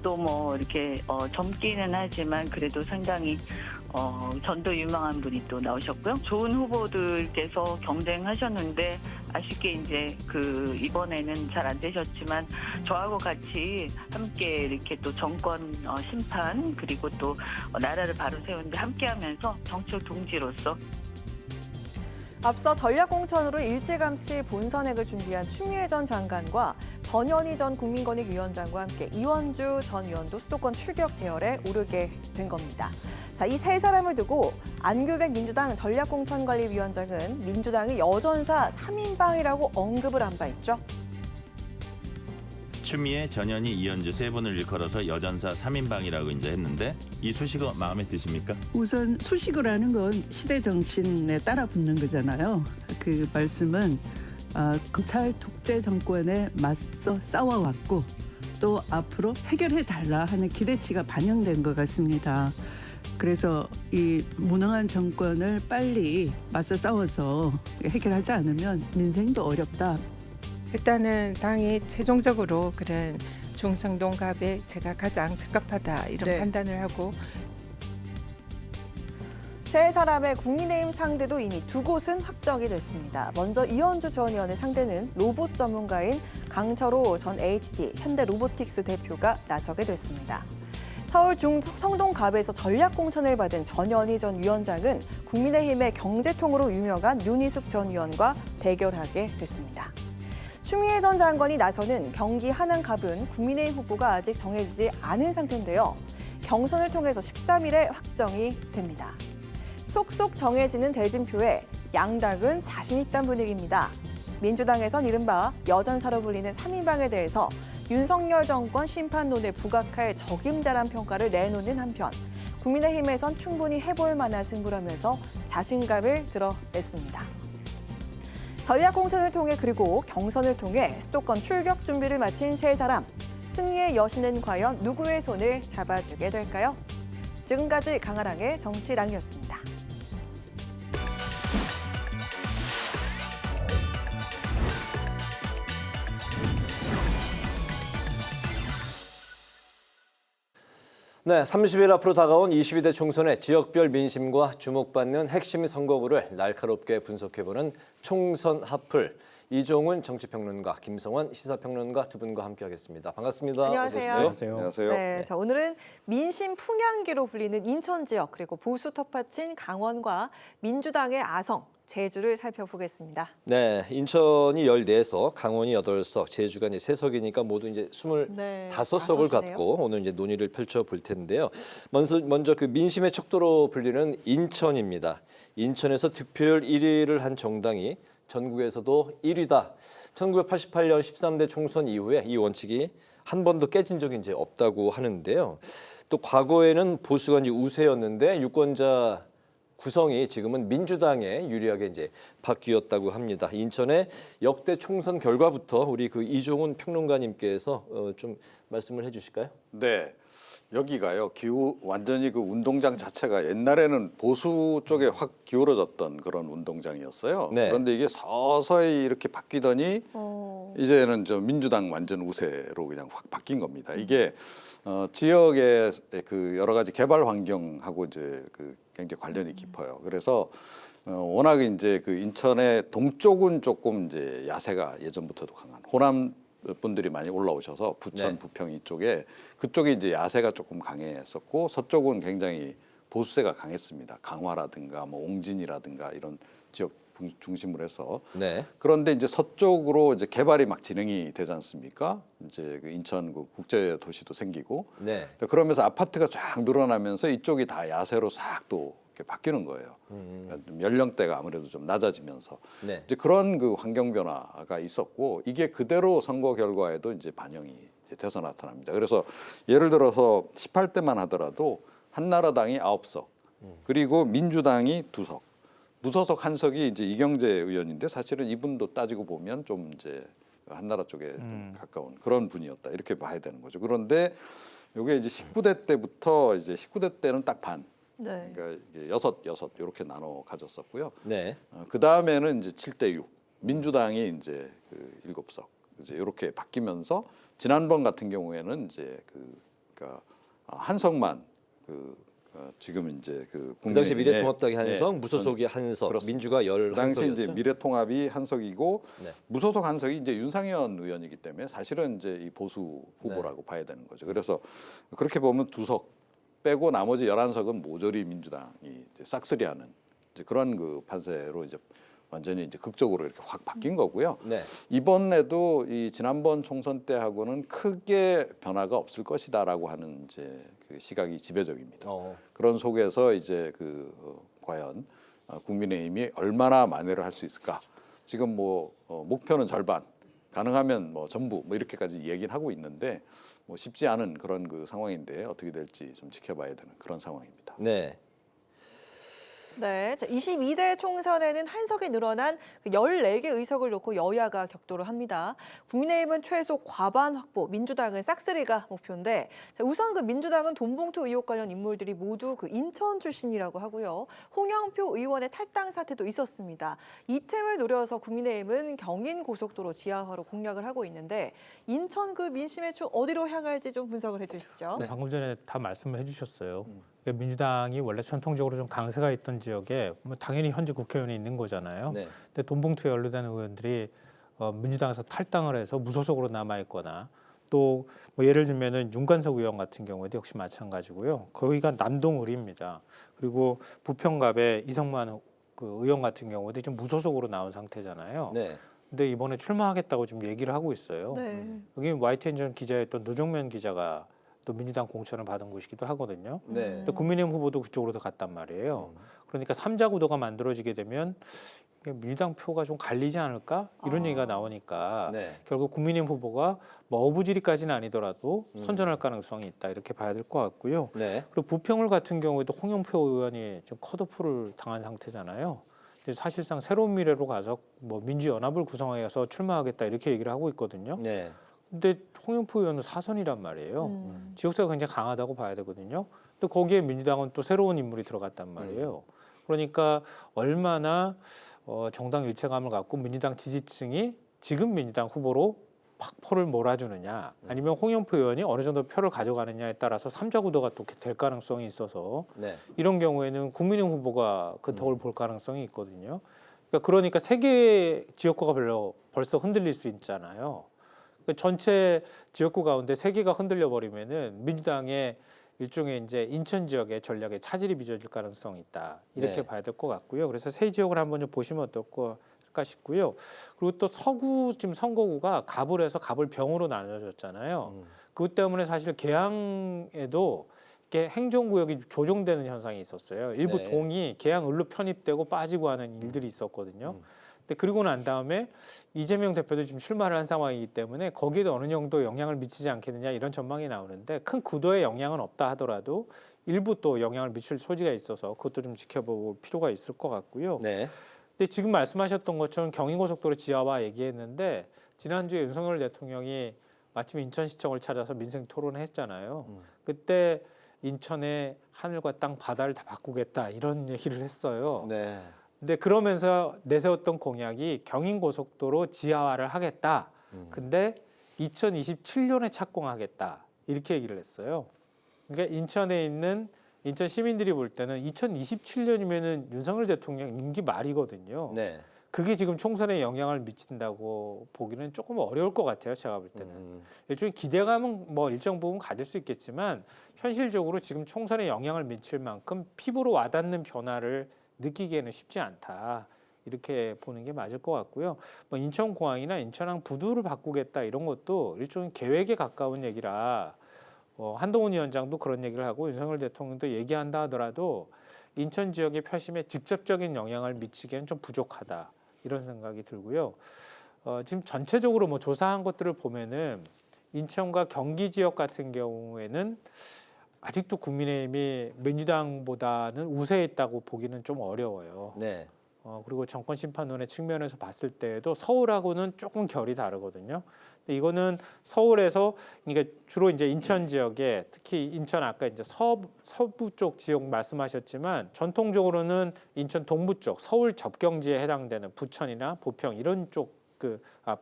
또 뭐 이렇게 젊기는 하지만 그래도 상당히 전도 유망한 분이 또 나오셨고요. 좋은 후보들께서 경쟁하셨는데 아쉽게 이제 이번에는 잘 안 되셨지만 저하고 같이 함께 이렇게 또 정권 심판 그리고 또 나라를 바로 세우는데 함께하면서 정치적 동지로서 앞서 전략공천으로 일찌감치 본선행을 준비한 추미애 전 장관과 전현희 전 국민권익위원장과 함께 이원주 전 의원도 수도권 출격 대열에 오르게 된 겁니다. 자, 이 세 사람을 두고 안규백 민주당 전략공천관리위원장은 민주당이 여전사 3인방이라고 언급을 한 바 있죠. 추미애, 전현희, 이현주 세 분을 일컬어서 여전사 3인방이라고 이제 했는데 이 수식어 마음에 드십니까? 우선 수식어라는 건 시대 정신에 따라 붙는 거잖아요. 그 말씀은 검찰 독재 정권에 맞서 싸워왔고 또 앞으로 해결해달라 하는 기대치가 반영된 것 같습니다. 그래서 이 무능한 정권을 빨리 맞서 싸워서 해결하지 않으면 민생도 어렵다. 일단은 당이 최종적으로 그런 중성동 갑에 제가 가장 적합하다 이런 판단을 하고 세 사람의 국민의힘 상대도 이미 두 곳은 확정이 됐습니다. 먼저 이현주 전 의원의 상대는 로봇 전문가인 강철호 전 HD 현대로보틱스 대표가 나서게 됐습니다. 서울 성동갑에서 전략공천을 받은 전현희 전 위원장은 국민의힘의 경제통으로 유명한 윤희숙 전 의원과 대결하게 됐습니다. 추미애 전 장관이 나서는 경기 하남갑은 국민의힘 후보가 아직 정해지지 않은 상태인데요. 경선을 통해서 13일에 확정이 됩니다. 속속 정해지는 대진표에 양당은 자신 있다는 분위기입니다. 민주당에선 이른바 여전사로 불리는 3인방에 대해서 윤석열 정권 심판론에 부각할 적임자란 평가를 내놓는 한편 국민의힘에선 충분히 해볼 만한 승부라면서 자신감을 드러냈습니다. 전략 공천을 통해 그리고 경선을 통해 수도권 출격 준비를 마친 세 사람. 승리의 여신은 과연 누구의 손을 잡아주게 될까요? 지금까지 강아랑의 정치랑이었습니다. 네, 30일 앞으로 다가온 22대 총선의 지역별 민심과 주목받는 핵심 선거구를 날카롭게 분석해보는 총선 핫플. 이종훈 정치평론가, 김성환 시사평론가 두 분과 함께하겠습니다. 반갑습니다. 안녕하세요. 안녕하세요. 네, 자, 오늘은 민심 풍향기로 불리는 인천 지역 그리고 보수 텃밭인 강원과 민주당의 아성, 제주를 살펴보겠습니다. 네, 인천이 14석, 강원이 8석, 제주가 이제 3석이니까 모두 이제 25석을 갖고 오늘 이제 논의를 펼쳐 볼 텐데요. 먼저 그 민심의 척도로 불리는 인천입니다. 인천에서 득표율 1위를 한 정당이 전국에서도 1위다. 1988년 13대 총선 이후에 이 원칙이 한 번도 깨진 적이 이제 없다고 하는데요. 또 과거에는 보수가 이제 우세였는데 유권자 구성이 지금은 민주당에 유리하게 이제 바뀌었다고 합니다. 인천의 역대 총선 결과부터 우리 그 이종훈 평론가님께서 좀 말씀을 해주실까요? 네, 여기가요 완전히 그 운동장 자체가 옛날에는 보수 쪽에 확 기울어졌던 그런 운동장이었어요. 네. 그런데 이게 서서히 이렇게 바뀌더니 이제는 저 민주당 완전 우세로 그냥 확 바뀐 겁니다. 이게 지역의 그 여러 가지 개발 환경하고 이제 그 굉장히 관련이 깊어요. 그래서 워낙 이제 그 인천의 동쪽은 조금 이제 야세가 예전부터도 강한 호남 분들이 많이 올라오셔서 부천, 네. 부평 이쪽에 그쪽에 이제 야세가 조금 강했었고 서쪽은 굉장히 보수세가 강했습니다. 강화라든가 뭐 옹진이라든가 이런 지역 중심으로 해서. 네. 그런데 이제 서쪽으로 이제 개발이 막 진행이 되지 않습니까? 이제 그 인천 그 국제 도시도 생기고. 네. 그러면서 아파트가 쫙 늘어나면서 이쪽이 다 야세로 싹 또 이렇게 바뀌는 거예요. 그러니까 좀 연령대가 아무래도 좀 낮아지면서 네. 이제 그런 그 환경 변화가 있었고 이게 그대로 선거 결과에도 이제 반영이 이제 돼서 나타납니다. 그래서 예를 들어서 18대만 하더라도 한나라당이 9석, 그리고 민주당이 2석, 무소속 1석이 이제 이경재 의원인데 사실은 이분도 따지고 보면 좀 이제 한나라 쪽에 좀 가까운 그런 분이었다 이렇게 봐야 되는 거죠. 그런데 이게 이제 19대 때부터 이제 19대 때는 딱 반. 네. 그러니까 이게 6 이렇게 나눠 가졌었고요. 네. 그 다음에는 이제 7대6 민주당이 이제 그 7석 이제 이렇게 바뀌면서 지난번 같은 경우에는 이제 그러니까 한석만 지금 이제 그 당시 미래통합당이 한석, 네. 무소속이 한석, 그렇습니다. 민주가 11석이었죠. 그 당시 이제 미래통합이 한석이고 네. 무소속 한석이 이제 윤상현 의원이기 때문에 사실은 이제 이 보수 후보라고 봐야 되는 거죠. 그래서 그렇게 보면 2석 빼고 나머지 11석은 모조리 민주당이 이제 싹쓸이하는 이제 그런 그 판세로 이제 완전히 이제 극적으로 이렇게 확 바뀐 거고요. 네. 이번에도 이 지난번 총선 때하고는 크게 변화가 없을 것이다라고 하는 이제 그 시각이 지배적입니다. 그런 속에서 이제 과연 국민의힘이 얼마나 만회를 할 수 있을까? 지금 뭐 목표는 절반, 가능하면 뭐 전부 뭐 이렇게까지 얘기는 하고 있는데 뭐 쉽지 않은 그런 그 상황인데 어떻게 될지 좀 지켜봐야 되는 그런 상황입니다. 네. 네, 22대 총선에는 한석이 늘어난 14개 의석을 놓고 여야가 격돌을 합니다. 국민의힘은 최소 과반 확보, 민주당은 싹쓸이가 목표인데 우선 그 민주당은 돈봉투 의혹 관련 인물들이 모두 그 인천 출신이라고 하고요. 홍영표 의원의 탈당 사태도 있었습니다. 이 템을 노려서 국민의힘은 경인 고속도로 지하화로 공략을 하고 있는데 인천 그 민심의 축 어디로 향할지 좀 분석을 해주시죠. 네, 방금 전에 다 말씀을 해주셨어요. 민주당이 원래 전통적으로 좀 강세가 있던 지역에 뭐 당연히 현재 국회의원이 있는 거잖아요. 네. 근데 돈봉투에 연루된 의원들이 민주당에서 탈당을 해서 무소속으로 남아 있거나 또 뭐 예를 들면은 윤관석 의원 같은 경우에도 역시 마찬가지고요. 거기가 남동을입니다. 그리고 부평갑의 이성만 그 의원 같은 경우도 좀 무소속으로 나온 상태잖아요. 네. 근데 이번에 출마하겠다고 지금 얘기를 하고 있어요. 네. 여기 YTN 전 기자였던 노정면 기자가 또 민주당 공천을 받은 곳이기도 하거든요. 네. 근데 국민의힘 후보도 그쪽으로 갔단 말이에요. 그러니까 3자 구도가 만들어지게 되면 민주당 표가 좀 갈리지 않을까 이런 얘기가 나오니까 결국 국민의힘 후보가 뭐 어부지리까지는 아니더라도 선전할 가능성이 있다 이렇게 봐야 될 것 같고요. 그리고 부평을 같은 경우에도 홍영표 의원이 좀 컷오프를 당한 상태잖아요. 그래서 사실상 새로운 미래로 가서 뭐 민주연합을 구성해서 출마하겠다 이렇게 얘기를 하고 있거든요. 근데 홍영표 의원은 사선이란 말이에요. 지역사가 굉장히 강하다고 봐야 되거든요. 또 거기에 민주당은 또 새로운 인물이 들어갔단 말이에요. 그러니까 얼마나 정당 일체감을 갖고 민주당 지지층이 지금 민주당 후보로 팍 표를 몰아주느냐 아니면 홍영표 의원이 어느 정도 표를 가져가느냐에 따라서 3자 구도가 또 될 가능성이 있어서 이런 경우에는 국민의힘 후보가 그 덕을 볼 가능성이 있거든요. 그러니까 3개의 지역구가 벌써 흔들릴 수 있잖아요. 전체 지역구 가운데 3개가 흔들려 버리면은 민주당의 일종의 이제 인천 지역의 전략에 차질이 빚어질 가능성이 있다 이렇게 봐야 될 것 같고요. 그래서 세 지역을 한번 좀 보시면 어떨까 싶고요. 그리고 또 서구 지금 선거구가 갑을에서 갑을병으로 나눠졌잖아요. 그것 때문에 사실 계양에도 이렇게 행정구역이 조정되는 현상이 있었어요. 일부 동이 계양을로 편입되고 빠지고 하는 일들이 있었거든요. 근데 그리고 난 다음에 이재명 대표도 지금 출마를 한 상황이기 때문에 거기에도 어느 정도 영향을 미치지 않겠느냐 이런 전망이 나오는데 큰 구도에 영향은 없다 하더라도 일부 또 영향을 미칠 소지가 있어서 그것도 좀 지켜볼 필요가 있을 것 같고요. 근데 지금 말씀하셨던 것처럼 경인고속도로 지하화 얘기했는데 지난주에 윤석열 대통령이 마침 인천시청을 찾아서 민생 토론을 했잖아요. 그때 인천의 하늘과 땅 바다를 다 바꾸겠다 이런 얘기를 했어요. 근데 그러면서 내세웠던 공약이 경인고속도로 지하화를 하겠다. 근데 2027년에 착공하겠다. 이렇게 얘기를 했어요. 그러니까 인천에 있는 인천 시민들이 볼 때는 2027년이면은 윤석열 대통령 임기 말이거든요. 그게 지금 총선에 영향을 미친다고 보기는 조금 어려울 것 같아요. 제가 볼 때는. 일종의 기대감은 뭐 일정 부분 가질 수 있겠지만 현실적으로 지금 총선에 영향을 미칠 만큼 피부로 와닿는 변화를 느끼기에는 쉽지 않다. 이렇게 보는 게 맞을 것 같고요. 뭐 인천공항이나 인천항 부두를 바꾸겠다 이런 것도 일종의 계획에 가까운 얘기라 한동훈 위원장도 그런 얘기를 하고 윤석열 대통령도 얘기한다 하더라도 인천 지역의 표심에 직접적인 영향을 미치기에는 좀 부족하다. 이런 생각이 들고요. 지금 전체적으로 뭐 조사한 것들을 보면은 인천과 경기 지역 같은 경우에는 아직도 국민의힘이 민주당보다는 우세했다고 보기는 좀 어려워요. 그리고 정권 심판론의 측면에서 봤을 때에도 서울하고는 조금 결이 다르거든요. 근데 이거는 서울에서 그러니까 주로 이제 인천 지역에 특히 인천 아까 이제 서부 쪽 지역 말씀하셨지만 전통적으로는 인천 동부 쪽 서울 접경지에 해당되는 부천이나 부평 이런 쪽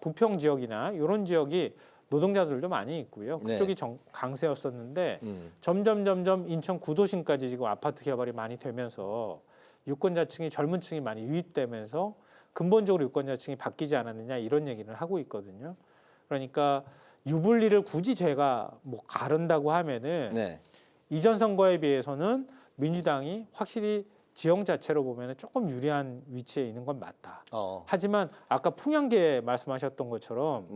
부평 지역이나 이런 지역이 노동자들도 많이 있고요. 그쪽이 강세였었는데 점점 인천 구도심까지 지금 아파트 개발이 많이 되면서 유권자층이 젊은 층이 많이 유입되면서 근본적으로 유권자층이 바뀌지 않았느냐 이런 얘기를 하고 있거든요. 그러니까 유불리를 굳이 제가 뭐 가른다고 하면은 이전 선거에 비해서는 민주당이 확실히 지형 자체로 보면은 조금 유리한 위치에 있는 건 맞다. 하지만 아까 풍양계 말씀하셨던 것처럼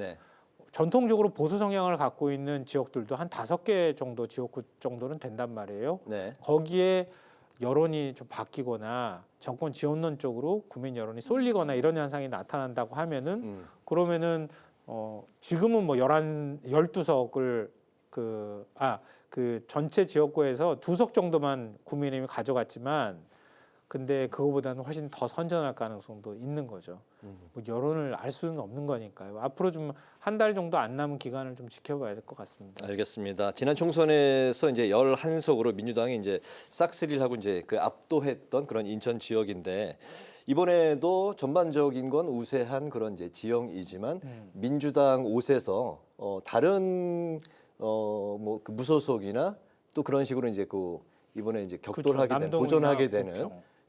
전통적으로 보수 성향을 갖고 있는 지역들도 한 5개 정도 지역구 정도는 된단 말이에요. 거기에 여론이 좀 바뀌거나 정권 지원론 쪽으로 국민 여론이 쏠리거나 이런 현상이 나타난다고 하면은 그러면은 지금은 뭐 12석을 그 전체 지역구에서 2석 정도만 국민의힘이 가져갔지만 근데 그거보다는 훨씬 더 선전할 가능성도 있는 거죠. 뭐 여론을 알 수는 없는 거니까요. 앞으로 좀 한 달 정도 안 남은 기간을 좀 지켜봐야 될 것 같습니다. 알겠습니다. 지난 총선에서 이제 11석으로 민주당이 이제 싹쓸이를 하고 이제 그 압도했던 그런 인천 지역인데 이번에도 전반적인 건 우세한 그런 이제 지형이지만 민주당 옷에서 다른 뭐 그 무소속이나 또 그런 식으로 이제 그 이번에 이제 격돌하게 되는 도전하게 되는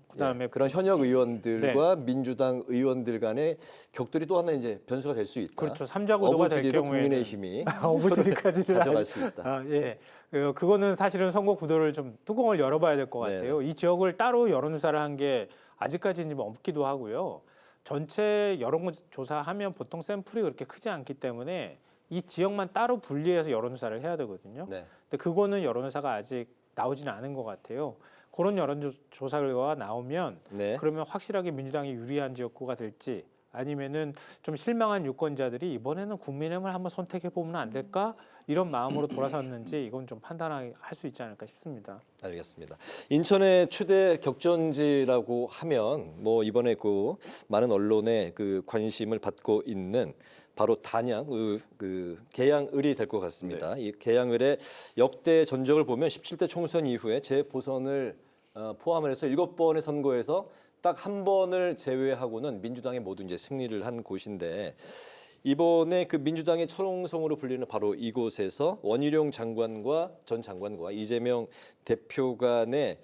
그다음에 그런 현역 의원들과 민주당 의원들 간의 격돌이 또 하나 이제 변수가 될 수 있다. 그렇죠. 3자 구도가 될 경우에는 국민의힘이 어부지리까지 가져갈 수 있다. 그거는 사실은 선거 구도를 좀 뚜껑을 열어봐야 될 것 같아요. 이 지역을 따로 여론조사를 한 게 아직까지는 좀 없기도 하고요. 전체 여론조사하면 보통 샘플이 그렇게 크지 않기 때문에 이 지역만 따로 분리해서 여론조사를 해야 되거든요. 근데 그거는 여론조사가 아직 나오지는 않은 것 같아요. 그런 여론조사 결과가 나오면 네. 그러면 확실하게 민주당이 유리한 지역구가 될지 아니면은 좀 실망한 유권자들이 이번에는 국민의힘을 한번 선택해 보면 안 될까 이런 마음으로 돌아섰는지 이건 좀 판단할 수 있지 않을까 싶습니다. 알겠습니다. 인천의 최대 격전지라고 하면 뭐 이번에 그 많은 언론의 그 관심을 받고 있는 바로 단양 그 계양을이 될 것 같습니다. 이 계양을의 역대 전적을 보면 17대 총선 이후에 재보선을 포함을 해서 7번의 선거에서 딱 한 번을 제외하고는 민주당이 모두 이제 승리를 한 곳인데 이번에 그 민주당의 철옹성으로 불리는 바로 이곳에서 원희룡 장관과 전 장관과 이재명 대표 간의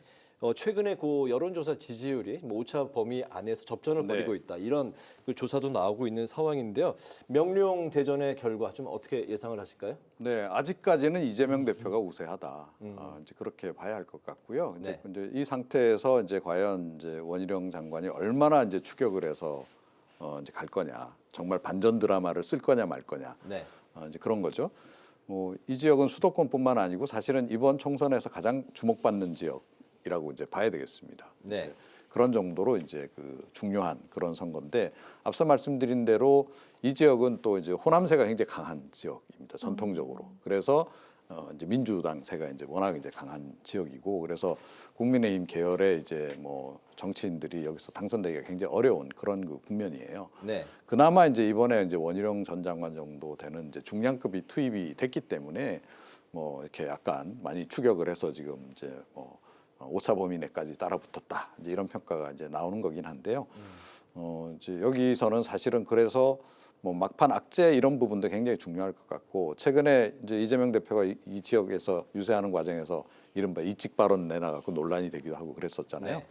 최근에 그 여론조사 지지율이 뭐 오차 범위 안에서 접전을 벌이고 있다. 이런 그 조사도 나오고 있는 상황인데요. 명령 대전의 결과 좀 어떻게 예상을 하실까요? 네, 아직까지는 이재명 대표가 우세하다. 이제 그렇게 봐야 할 것 같고요. 이제 이 상태에서 이제 과연 이제 원희룡 장관이 얼마나 이제 추격을 해서 이제 갈 거냐, 정말 반전 드라마를 쓸 거냐 말 거냐, 이제 그런 거죠. 이 지역은 수도권뿐만 아니고 사실은 이번 총선에서 가장 주목받는 지역이라고 이제 봐야 되겠습니다. 이제 그런 정도로 이제 그 중요한 그런 선거인데 앞서 말씀드린 대로 이 지역은 또 이제 호남세가 굉장히 강한 지역입니다. 전통적으로. 그래서 이제 민주당세가 이제 워낙 이제 강한 지역이고 그래서 국민의힘 계열의 이제 뭐 정치인들이 여기서 당선되기가 굉장히 어려운 그런 그 국면이에요. 네. 그나마 이제 이번에 이제 원희룡 전 장관 정도 되는 이제 중량급이 투입이 됐기 때문에 뭐 이렇게 약간 많이 추격을 해서 지금 이제 오차 범위 내까지 따라붙었다. 이제 이런 평가가 이제 나오는 거긴 한데요. 이제 여기서는 사실은 그래서 뭐 막판 악재 이런 부분도 굉장히 중요할 것 같고 최근에 이제 이재명 대표가 이 지역에서 유세하는 과정에서 이른바 이직 발언 내놔갖고 논란이 되기도 하고 그랬었잖아요.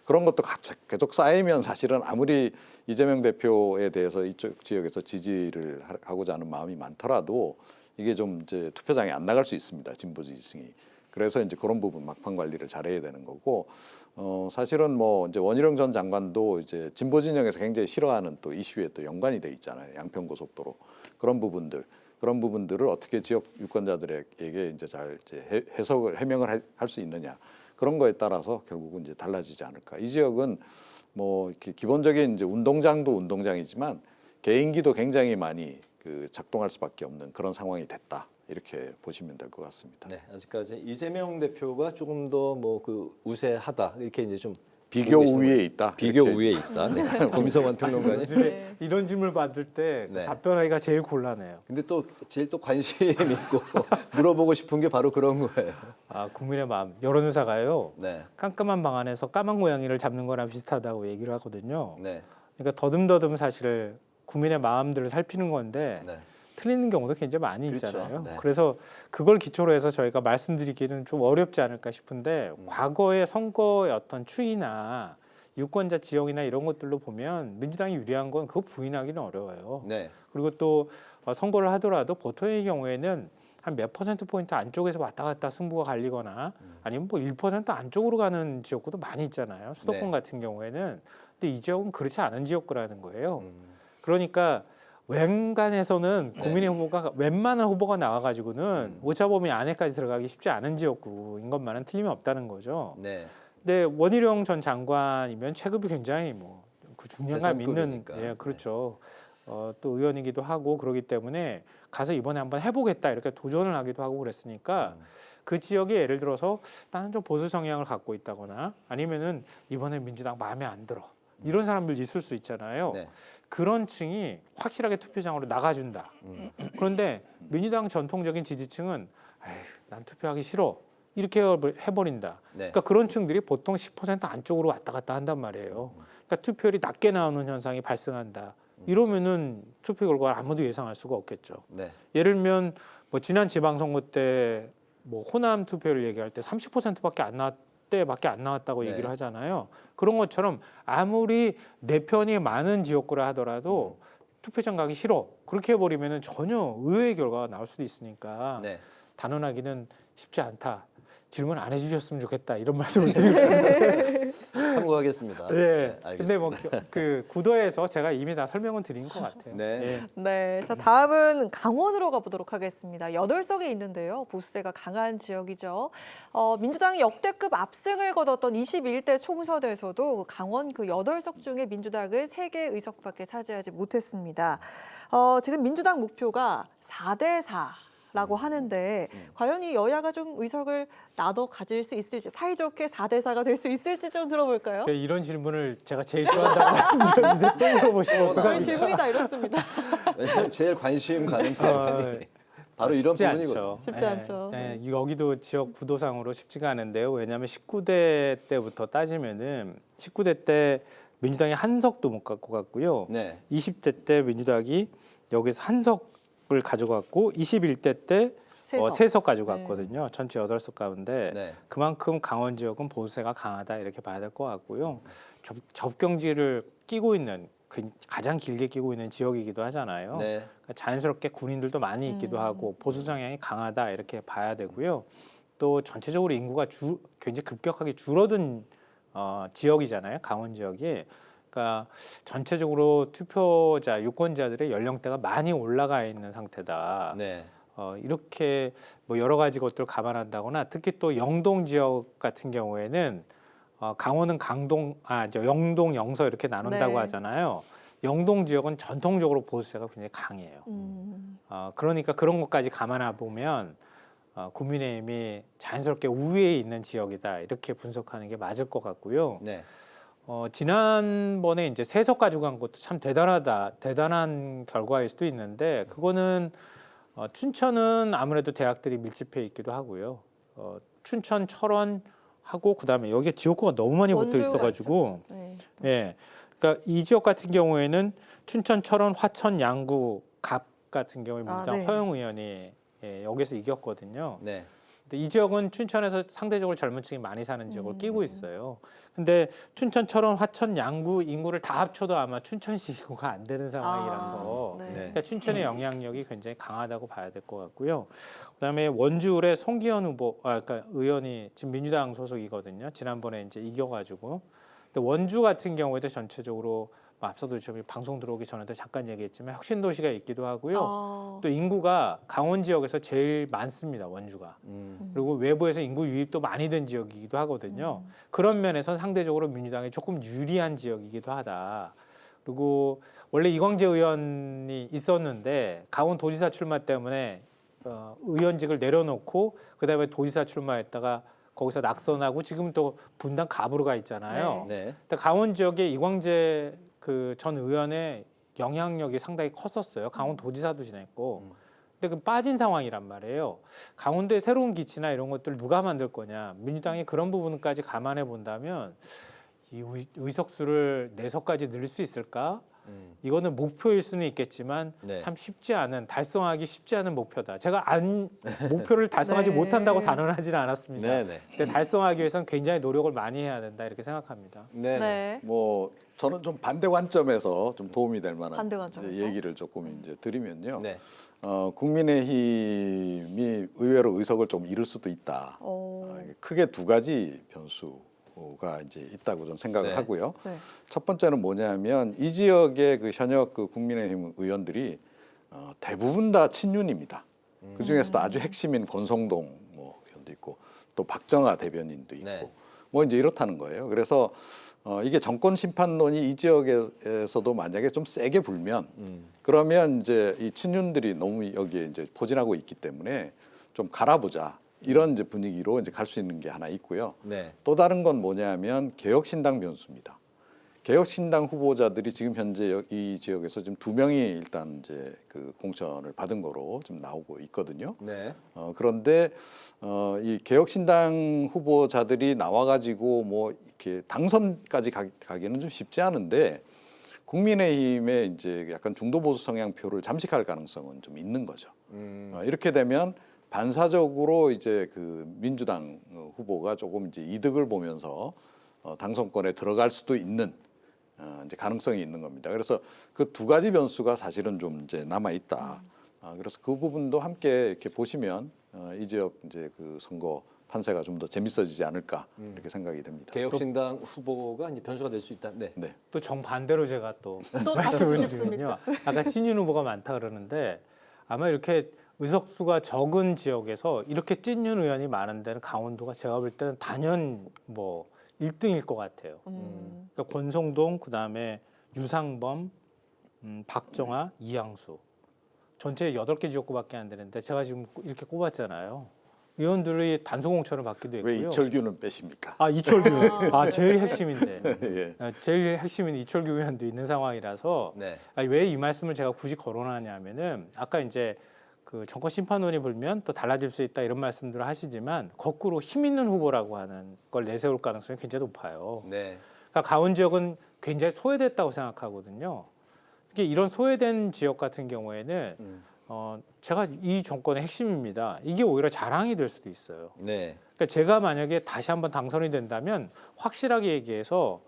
그런 것도 계속 쌓이면 사실은 아무리 이재명 대표에 대해서 이쪽 지역에서 지지를 하고자 하는 마음이 많더라도 이게 좀 이제 투표장에 안 나갈 수 있습니다. 진보 지지층이. 그래서 이제 그런 부분 막판 관리를 잘해야 되는 거고 사실은 뭐 이제 원희룡 전 장관도 이제 진보 진영에서 굉장히 싫어하는 또 이슈에 또 연관이 돼 있잖아요. 양평고속도로 그런 부분들을 어떻게 지역 유권자들에게 이제 잘 이제 해명을 할 수 있느냐 그런 거에 따라서 결국은 이제 달라지지 않을까. 이 지역은 뭐 이렇게 기본적인 이제 운동장도 운동장이지만 개인기도 굉장히 많이 그 작동할 수밖에 없는 그런 상황이 됐다. 이렇게 보시면 될 것 같습니다. 네, 아직까지 이재명 대표가 조금 더 뭐 그 우세하다 이렇게 이제 좀 비교 우위에 있다. 비교 우위에 있다. 네. 김성환 평론가님. 이런 질문을 받을 때 답변하기가 제일 곤란해요. 근데 또 제일 또 관심 있고 물어보고 싶은 게 바로 그런 거예요. 아, 국민의 마음. 여론조사가요. 깜깜한 방 안에서 까만 고양이를 잡는 거랑 비슷하다고 얘기를 하거든요. 그러니까 더듬더듬 사실 국민의 마음들을 살피는 건데 틀리는 경우도 굉장히 많이 있잖아요. 그래서 그걸 기초로 해서 저희가 말씀드리기는 좀 어렵지 않을까 싶은데 과거의 선거의 어떤 추이나 유권자 지형이나 이런 것들로 보면 민주당이 유리한 건 그거 부인하기는 어려워요. 그리고 또 선거를 하더라도 보통의 경우에는 한 몇 %포인트 안쪽에서 왔다 갔다 승부가 갈리거나 아니면 뭐 1% 안쪽으로 가는 지역구도 많이 있잖아요. 수도권 같은 경우에는. 근데 이 지역은 그렇지 않은 지역구라는 거예요. 그러니까 웬간에서는 국민의 후보가 웬만한 후보가 나와가지고는 오차범위 안에까지 들어가기 쉽지 않은 지역구인 것만은 틀림이 없다는 거죠. 근데 원희룡 전 장관이면 체급이 굉장히 뭐 그 중량감 있는 그렇죠. 또 의원이기도 하고 그러기 때문에 가서 이번에 한번 해보겠다 이렇게 도전을 하기도 하고 그랬으니까 그 지역에 예를 들어서 나는 좀 보수 성향을 갖고 있다거나 아니면은 이번에 민주당 마음에 안 들어 이런 사람들 있을 수 있잖아요. 그런 층이 확실하게 투표장으로 나가준다. 그런데 민주당 전통적인 지지층은 난 투표하기 싫어. 이렇게 해버린다. 그러니까 그런 층들이 보통 10% 안쪽으로 왔다 갔다 한단 말이에요. 그러니까 투표율이 낮게 나오는 현상이 발생한다. 이러면은 투표 결과를 아무도 예상할 수가 없겠죠. 예를 들면 뭐 지난 지방선거 때 뭐 호남 투표를 얘기할 때 30%밖에 안 나왔 때밖에 안 나왔다고 얘기를 하잖아요. 그런 것처럼 아무리 내 편이 많은 지역구라 하더라도 투표장 가기 싫어. 그렇게 해버리면 전혀 의외의 결과가 나올 수도 있으니까 단언하기는 쉽지 않다. 질문 안 해주셨으면 좋겠다 이런 말씀을 드리고 싶은데 참고하겠습니다. 네. 알겠습니다. 근데 뭐 그 구도에서 제가 이미 다 설명은 드린 것 같아요. 네. 예. 네, 자 다음은 강원으로 가보도록 하겠습니다. 8석에 있는데요. 보수세가 강한 지역이죠. 민주당이 역대급 압승을 거뒀던 21대 총선에서도 강원 그 8석 중에 민주당은 3개 의석밖에 차지하지 못했습니다. 지금 민주당 목표가 4대 4라고 하는데 과연 이 여야가 좀 의석을 나눠 가질 수 있을지, 사이좋게 4대 4가 될 수 있을지 좀 들어볼까요? 이런 질문을 제가 제일 좋아한다고 말씀드렸는데 또 물어보시면 저희 질문이 다 이렇습니다. 왜냐하면 제일 관심 가는 부분이 바로 이런 부분이거든요. 쉽지 않죠. 네, 여기도 지역 구도상으로 쉽지가 않은데요. 왜냐하면 19대 때부터 따지면은 19대 때 민주당이 한 석도 못 갖고 갔고요. 네. 20대 때 민주당이 여기서 한 석을 가져갔고 21대 때 3석 가져갔거든요. 네. 전체 8석 가운데 네. 그만큼 강원 지역은 보수세가 강하다 이렇게 봐야 될 것 같고요. 접경지를 끼고 있는 가장 길게 끼고 있는 지역이기도 하잖아요. 네. 그러니까 자연스럽게 군인들도 많이 있기도 하고 보수 성향이 강하다 이렇게 봐야 되고요. 또 전체적으로 인구가 굉장히 급격하게 줄어든 지역이잖아요. 강원 지역이. 그러니까 전체적으로 투표자, 유권자들의 연령대가 많이 올라가 있는 상태다. 네. 이렇게 뭐 여러 가지 것들을 감안한다거나 특히 또 영동 지역 같은 경우에는 강원은 영동, 영서 이렇게 나눈다고 네. 하잖아요. 영동 지역은 전통적으로 보수세가 굉장히 강해요. 그러니까 그런 것까지 감안해 보면 국민의힘이 자연스럽게 우위에 있는 지역이다 이렇게 분석하는 게 맞을 것 같고요. 네. 지난번에 이제 3석 가지고 간 것도 참 대단한 결과일 수도 있는데 그거는 춘천은 아무래도 대학들이 밀집해 있기도 하고요. 춘천, 철원 하고 그다음에 여기에 지역구가 너무 많이 붙어 있어가지고, 예, 그러니까 이 지역 같은 경우에는 춘천, 철원, 화천, 양구, 갑 같은 경우에 민주당 허영 의원이 여기서 이겼거든요. 네. 근데 이 지역은 춘천에서 상대적으로 젊은 층이 많이 사는 지역을 끼고 있어요. 근데 춘천, 철원, 화천, 양구 인구를 다 합쳐도 아마 춘천시 인구가 안 되는 상황이라서 그러니까 춘천의 영향력이 굉장히 강하다고 봐야 될 것 같고요. 그다음에 원주울의 송기현 후보, 그러니까 의원이 지금 민주당 소속이거든요. 지난번에 이제 이겨가지고. 근데 원주 같은 경우에도 전체적으로 앞서도 저희 방송 들어오기 전에도 잠깐 얘기했지만 혁신도시가 있기도 하고요. 또 인구가 강원 지역에서 제일 많습니다. 원주가. 그리고 외부에서 인구 유입도 많이 된 지역이기도 하거든요. 그런 면에서 상대적으로 민주당이 조금 유리한 지역이기도 하다. 그리고 원래 이광재 의원이 있었는데 강원도지사 출마 때문에 의원직을 내려놓고 그다음에 도지사 출마했다가 거기서 낙선하고 지금 또 분당 갑으로 가 있잖아요. 네. 근데 강원 지역에 이광재 그 전 의원의 영향력이 상당히 컸었어요. 강원도지사도 지냈고. 근데 그 빠진 상황이란 말이에요. 강원도의 새로운 기치나 이런 것들 누가 만들 거냐. 민주당이 그런 부분까지 감안해 본다면 이 의석수를 4석까지 늘릴 수 있을까? 이거는 목표일 수는 있겠지만 참 쉽지 않은, 달성하기 쉽지 않은 목표다. 제가 목표를 달성하지 못한다고 단언하지는 않았습니다. 근데 달성하기 위해서는 굉장히 노력을 많이 해야 된다 이렇게 생각합니다. 네. 뭐 저는 좀 반대 관점에서 좀 도움이 될 만한 얘기를 조금 이제 드리면요. 국민의힘이 의외로 의석을 좀 잃을 수도 있다. 크게 2가지 변수가 이제 있다고 저는 생각을 하고요. 첫 번째는 뭐냐면 이 지역의 그 현역 그 국민의힘 의원들이 대부분 다 친윤입니다. 그 중에서도 아주 핵심인 권성동 뭐 의원도 있고 또 박정아 대변인도 있고 뭐 이제 이렇다는 거예요. 그래서 이게 정권 심판론이 이 지역에서도 만약에 좀 세게 불면 그러면 이제 이 친윤들이 너무 여기에 이제 포진하고 있기 때문에 좀 갈아보자. 이런 이제 분위기로 이제 갈 수 있는 게 하나 있고요. 또 다른 건 뭐냐면 개혁신당 변수입니다. 개혁신당 후보자들이 지금 현재 이 지역에서 지금 2명이 일단 이제 그 공천을 받은 거로 좀 나오고 있거든요. 그런데 이 개혁신당 후보자들이 나와가지고 뭐 이렇게 당선까지 가기는 좀 쉽지 않은데 국민의힘의 이제 약간 중도 보수 성향 표를 잠식할 가능성은 좀 있는 거죠. 이렇게 되면 반사적으로 이제 그 민주당 후보가 조금 이제 이득을 보면서 당선권에 들어갈 수도 있는 이제 가능성이 있는 겁니다. 그래서 그 2가지 변수가 사실은 좀 이제 남아 있다. 그래서 그 부분도 함께 이렇게 보시면 이 지역 이제 그 선거 판세가 좀 더 재밌어지지 않을까 이렇게 생각이 됩니다. 개혁신당 후보가 이제 변수가 될 수 있다. 네. 또 정반대로 제가 또 또 말씀을 답변이 드리면요. 아까 찐윤 후보가 많다 그러는데 아마 이렇게 의석수가 적은 지역에서 이렇게 찐윤 의원이 많은 데는 강원도가 제가 볼 때는 단연 뭐 1등일 것 같아요. 그러니까 권성동, 그다음에 유상범, 박정아, 이양수. 전체 8개 지역구밖에 안 되는데 제가 지금 이렇게 꼽았잖아요. 의원들이 단순 공천을 받기도 했고요. 왜 이철규는 빼십니까? 아, 이철규. 아, 제일 핵심인데. 예. 제일 핵심인 이철규 의원도 있는 상황이라서 네. 왜 이 말씀을 제가 굳이 거론하냐면은 아까 이제 그 정권 심판론이 불면 또 달라질 수 있다 이런 말씀들을 하시지만 거꾸로 힘 있는 후보라고 하는 걸 내세울 가능성이 굉장히 높아요. 네. 그러니까 강원 지역은 굉장히 소외됐다고 생각하거든요. 특히 이런 소외된 지역 같은 경우에는 제가 이 정권의 핵심입니다. 이게 오히려 자랑이 될 수도 있어요. 네. 그러니까 제가 만약에 다시 한번 당선이 된다면 확실하게 얘기해서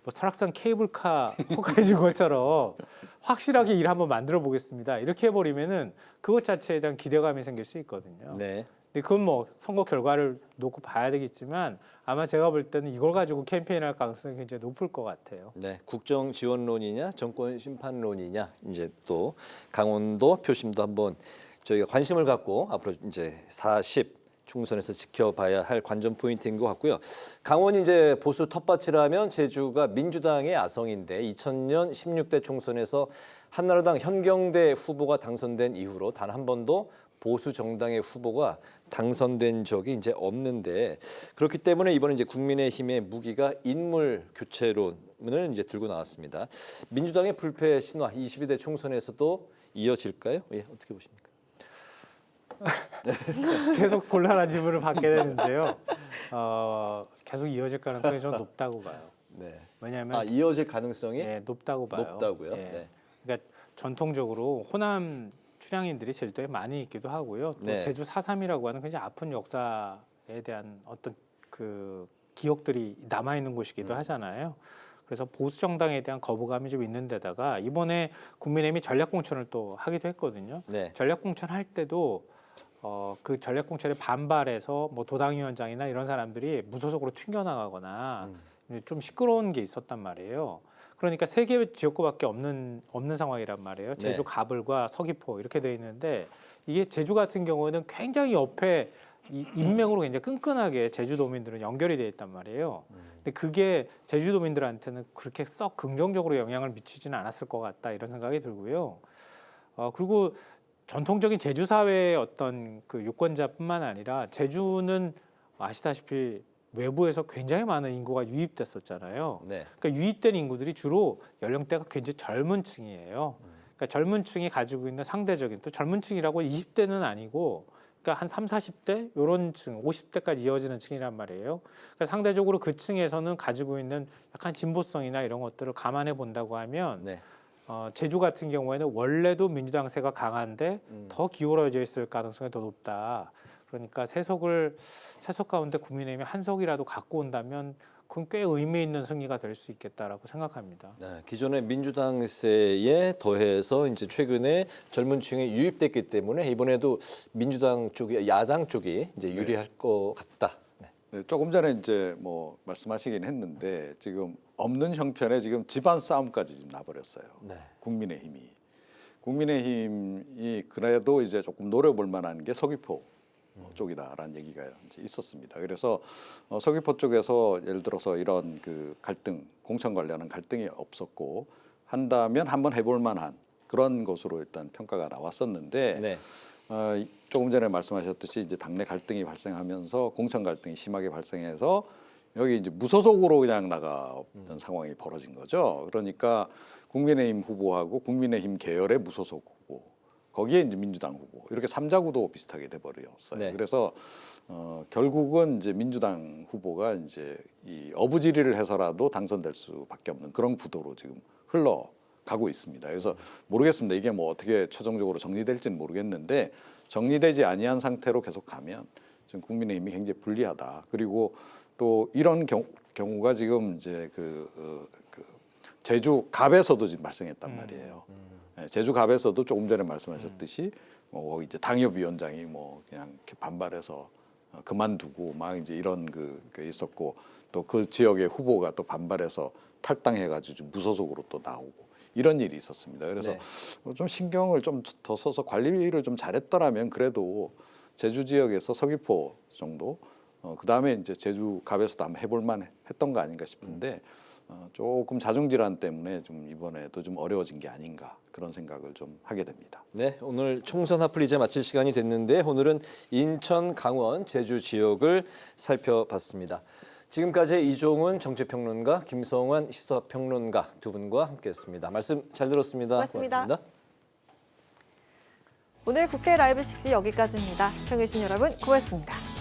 뭐 설악산 케이블카 허가해준 것처럼 확실하게 일 한번 만들어 보겠습니다. 이렇게 해버리면은 그것 자체에 대한 기대감이 생길 수 있거든요. 네. 근데 그건 뭐 선거 결과를 놓고 봐야 되겠지만 아마 제가 볼 때는 이걸 가지고 캠페인할 가능성이 굉장히 높을 것 같아요. 네, 국정 지원론이냐, 정권 심판론이냐, 이제 또 강원도 표심도 한번 저희가 관심을 갖고 앞으로 이제 40 총선에서 지켜봐야 할 관전 포인트인 것 같고요. 강원이 이제 보수 텃밭이라면 제주가 민주당의 아성인데 2000년 16대 총선에서 한나라당 현경대 후보가 당선된 이후로 단 한 번도 보수 정당의 후보가 당선된 적이 이제 없는데 그렇기 때문에 이번에 이제 국민의힘의 무기가 인물 교체론을 이제 들고 나왔습니다. 민주당의 불패 신화 22대 총선에서도 이어질까요? 예, 어떻게 보십니까? 계속 곤란한 질문을 받게 되는데요. 계속 이어질 가능성이 좀 높다고 봐요. 네. 왜냐하면 이어질 가능성이 높다고 봐요. 높다고요? 예. 네. 그러니까 전통적으로 호남 출향인들이 제주도에 많이 있기도 하고요. 또 네. 제주 4.3이라고 하는 굉장히 아픈 역사에 대한 어떤 그 기억들이 남아 있는 곳이기도 하잖아요. 그래서 보수 정당에 대한 거부감이 좀 있는 데다가 이번에 국민의힘이 전략 공천을 또 하기도 했거든요. 네. 전략 공천할 때도 그 전략 공천에 반발해서 뭐 도당위원장이나 이런 사람들이 무소속으로 튕겨나가거나 좀 시끄러운 게 있었단 말이에요. 그러니까 3개 지역구밖에 없는 상황이란 말이에요. 제주 네. 가불과 서귀포 이렇게 돼 있는데 이게 제주 같은 경우는 굉장히 옆에 인맥으로 굉장히 끈끈하게 제주도민들은 연결이 돼 있단 말이에요. 근데 그게 제주도민들한테는 그렇게 썩 긍정적으로 영향을 미치지는 않았을 것 같다 이런 생각이 들고요. 그리고 전통적인 제주 사회의 어떤 그 유권자뿐만 아니라 제주는 아시다시피 외부에서 굉장히 많은 인구가 유입됐었잖아요. 네. 그러니까 유입된 인구들이 주로 연령대가 굉장히 젊은 층이에요. 그러니까 젊은 층이 가지고 있는 상대적인 또 젊은 층이라고 20대는 아니고 그러니까 한 30, 40대 이런 층, 50대까지 이어지는 층이란 말이에요. 그러니까 상대적으로 그 층에서는 가지고 있는 약간 진보성이나 이런 것들을 감안해 본다고 하면 네. 제주 같은 경우에는 원래도 민주당세가 강한데 더 기울어져 있을 가능성이 더 높다. 그러니까 세석 가운데 국민의힘이 한 석이라도 갖고 온다면 그건 꽤 의미 있는 승리가 될 수 있겠다라고 생각합니다. 네, 기존의 민주당세에 더해서 이제 최근에 젊은 층에 유입됐기 때문에 이번에도 민주당 쪽이 야당 쪽이 이제 유리할 것 같다. 네. 네, 조금 전에 이제 뭐 말씀하시긴 했는데 지금 없는 형편에 지금 집안 싸움까지 지금 나버렸어요. 네. 국민의힘이 그래도 이제 조금 노려볼 만한 게 서귀포 쪽이다라는 얘기가 이제 있었습니다. 그래서 서귀포 쪽에서 예를 들어서 이런 그 갈등, 공천 관련한 갈등이 없었고 한다면 한번 해볼 만한 그런 것으로 일단 평가가 나왔었는데 네. 조금 전에 말씀하셨듯이 이제 당내 갈등이 발생하면서 공천 갈등이 심하게 발생해서 여기 이제 무소속으로 그냥 나가던 상황이 벌어진 거죠. 그러니까 국민의힘 후보하고 국민의힘 계열의 무소속 후보, 거기에 이제 민주당 후보 이렇게 3자구도 비슷하게 돼버렸어요. 네. 그래서 결국은 이제 민주당 후보가 이제 이 어부지리를 해서라도 당선될 수밖에 없는 그런 구도로 지금 흘러가고 있습니다. 그래서 모르겠습니다. 이게 뭐 어떻게 최종적으로 정리될지는 모르겠는데 정리되지 아니한 상태로 계속 가면 지금 국민의힘이 굉장히 불리하다. 그리고 또 이런 경우가 지금 이제 제주 갑에서도 지금 발생했단 말이에요. 네, 제주 갑에서도 조금 전에 말씀하셨듯이 뭐 이제 당협위원장이 뭐 그냥 이렇게 반발해서 그만두고 막 이제 이런 그 있었고 또 그 지역의 후보가 또 반발해서 탈당해가지고 무소속으로 또 나오고 이런 일이 있었습니다. 그래서 네. 좀 신경을 좀 더 써서 관리를 좀 잘했더라면 그래도 제주 지역에서 서귀포 정도 그 다음에 이제 제주 갑에서도 한번 해볼만 했던 거 아닌가 싶은데 조금 자중질환 때문에 좀 이번에도 좀 어려워진 게 아닌가 그런 생각을 좀 하게 됩니다. 네, 오늘 총선 핫플 이제 마칠 시간이 됐는데 오늘은 인천, 강원, 제주 지역을 살펴봤습니다. 지금까지 이종훈 정치평론가, 김성환 시사평론가 두 분과 함께했습니다. 말씀 잘 들었습니다. 고맙습니다. 오늘 국회 라이브 6 여기까지입니다. 시청해주신 여러분 고맙습니다.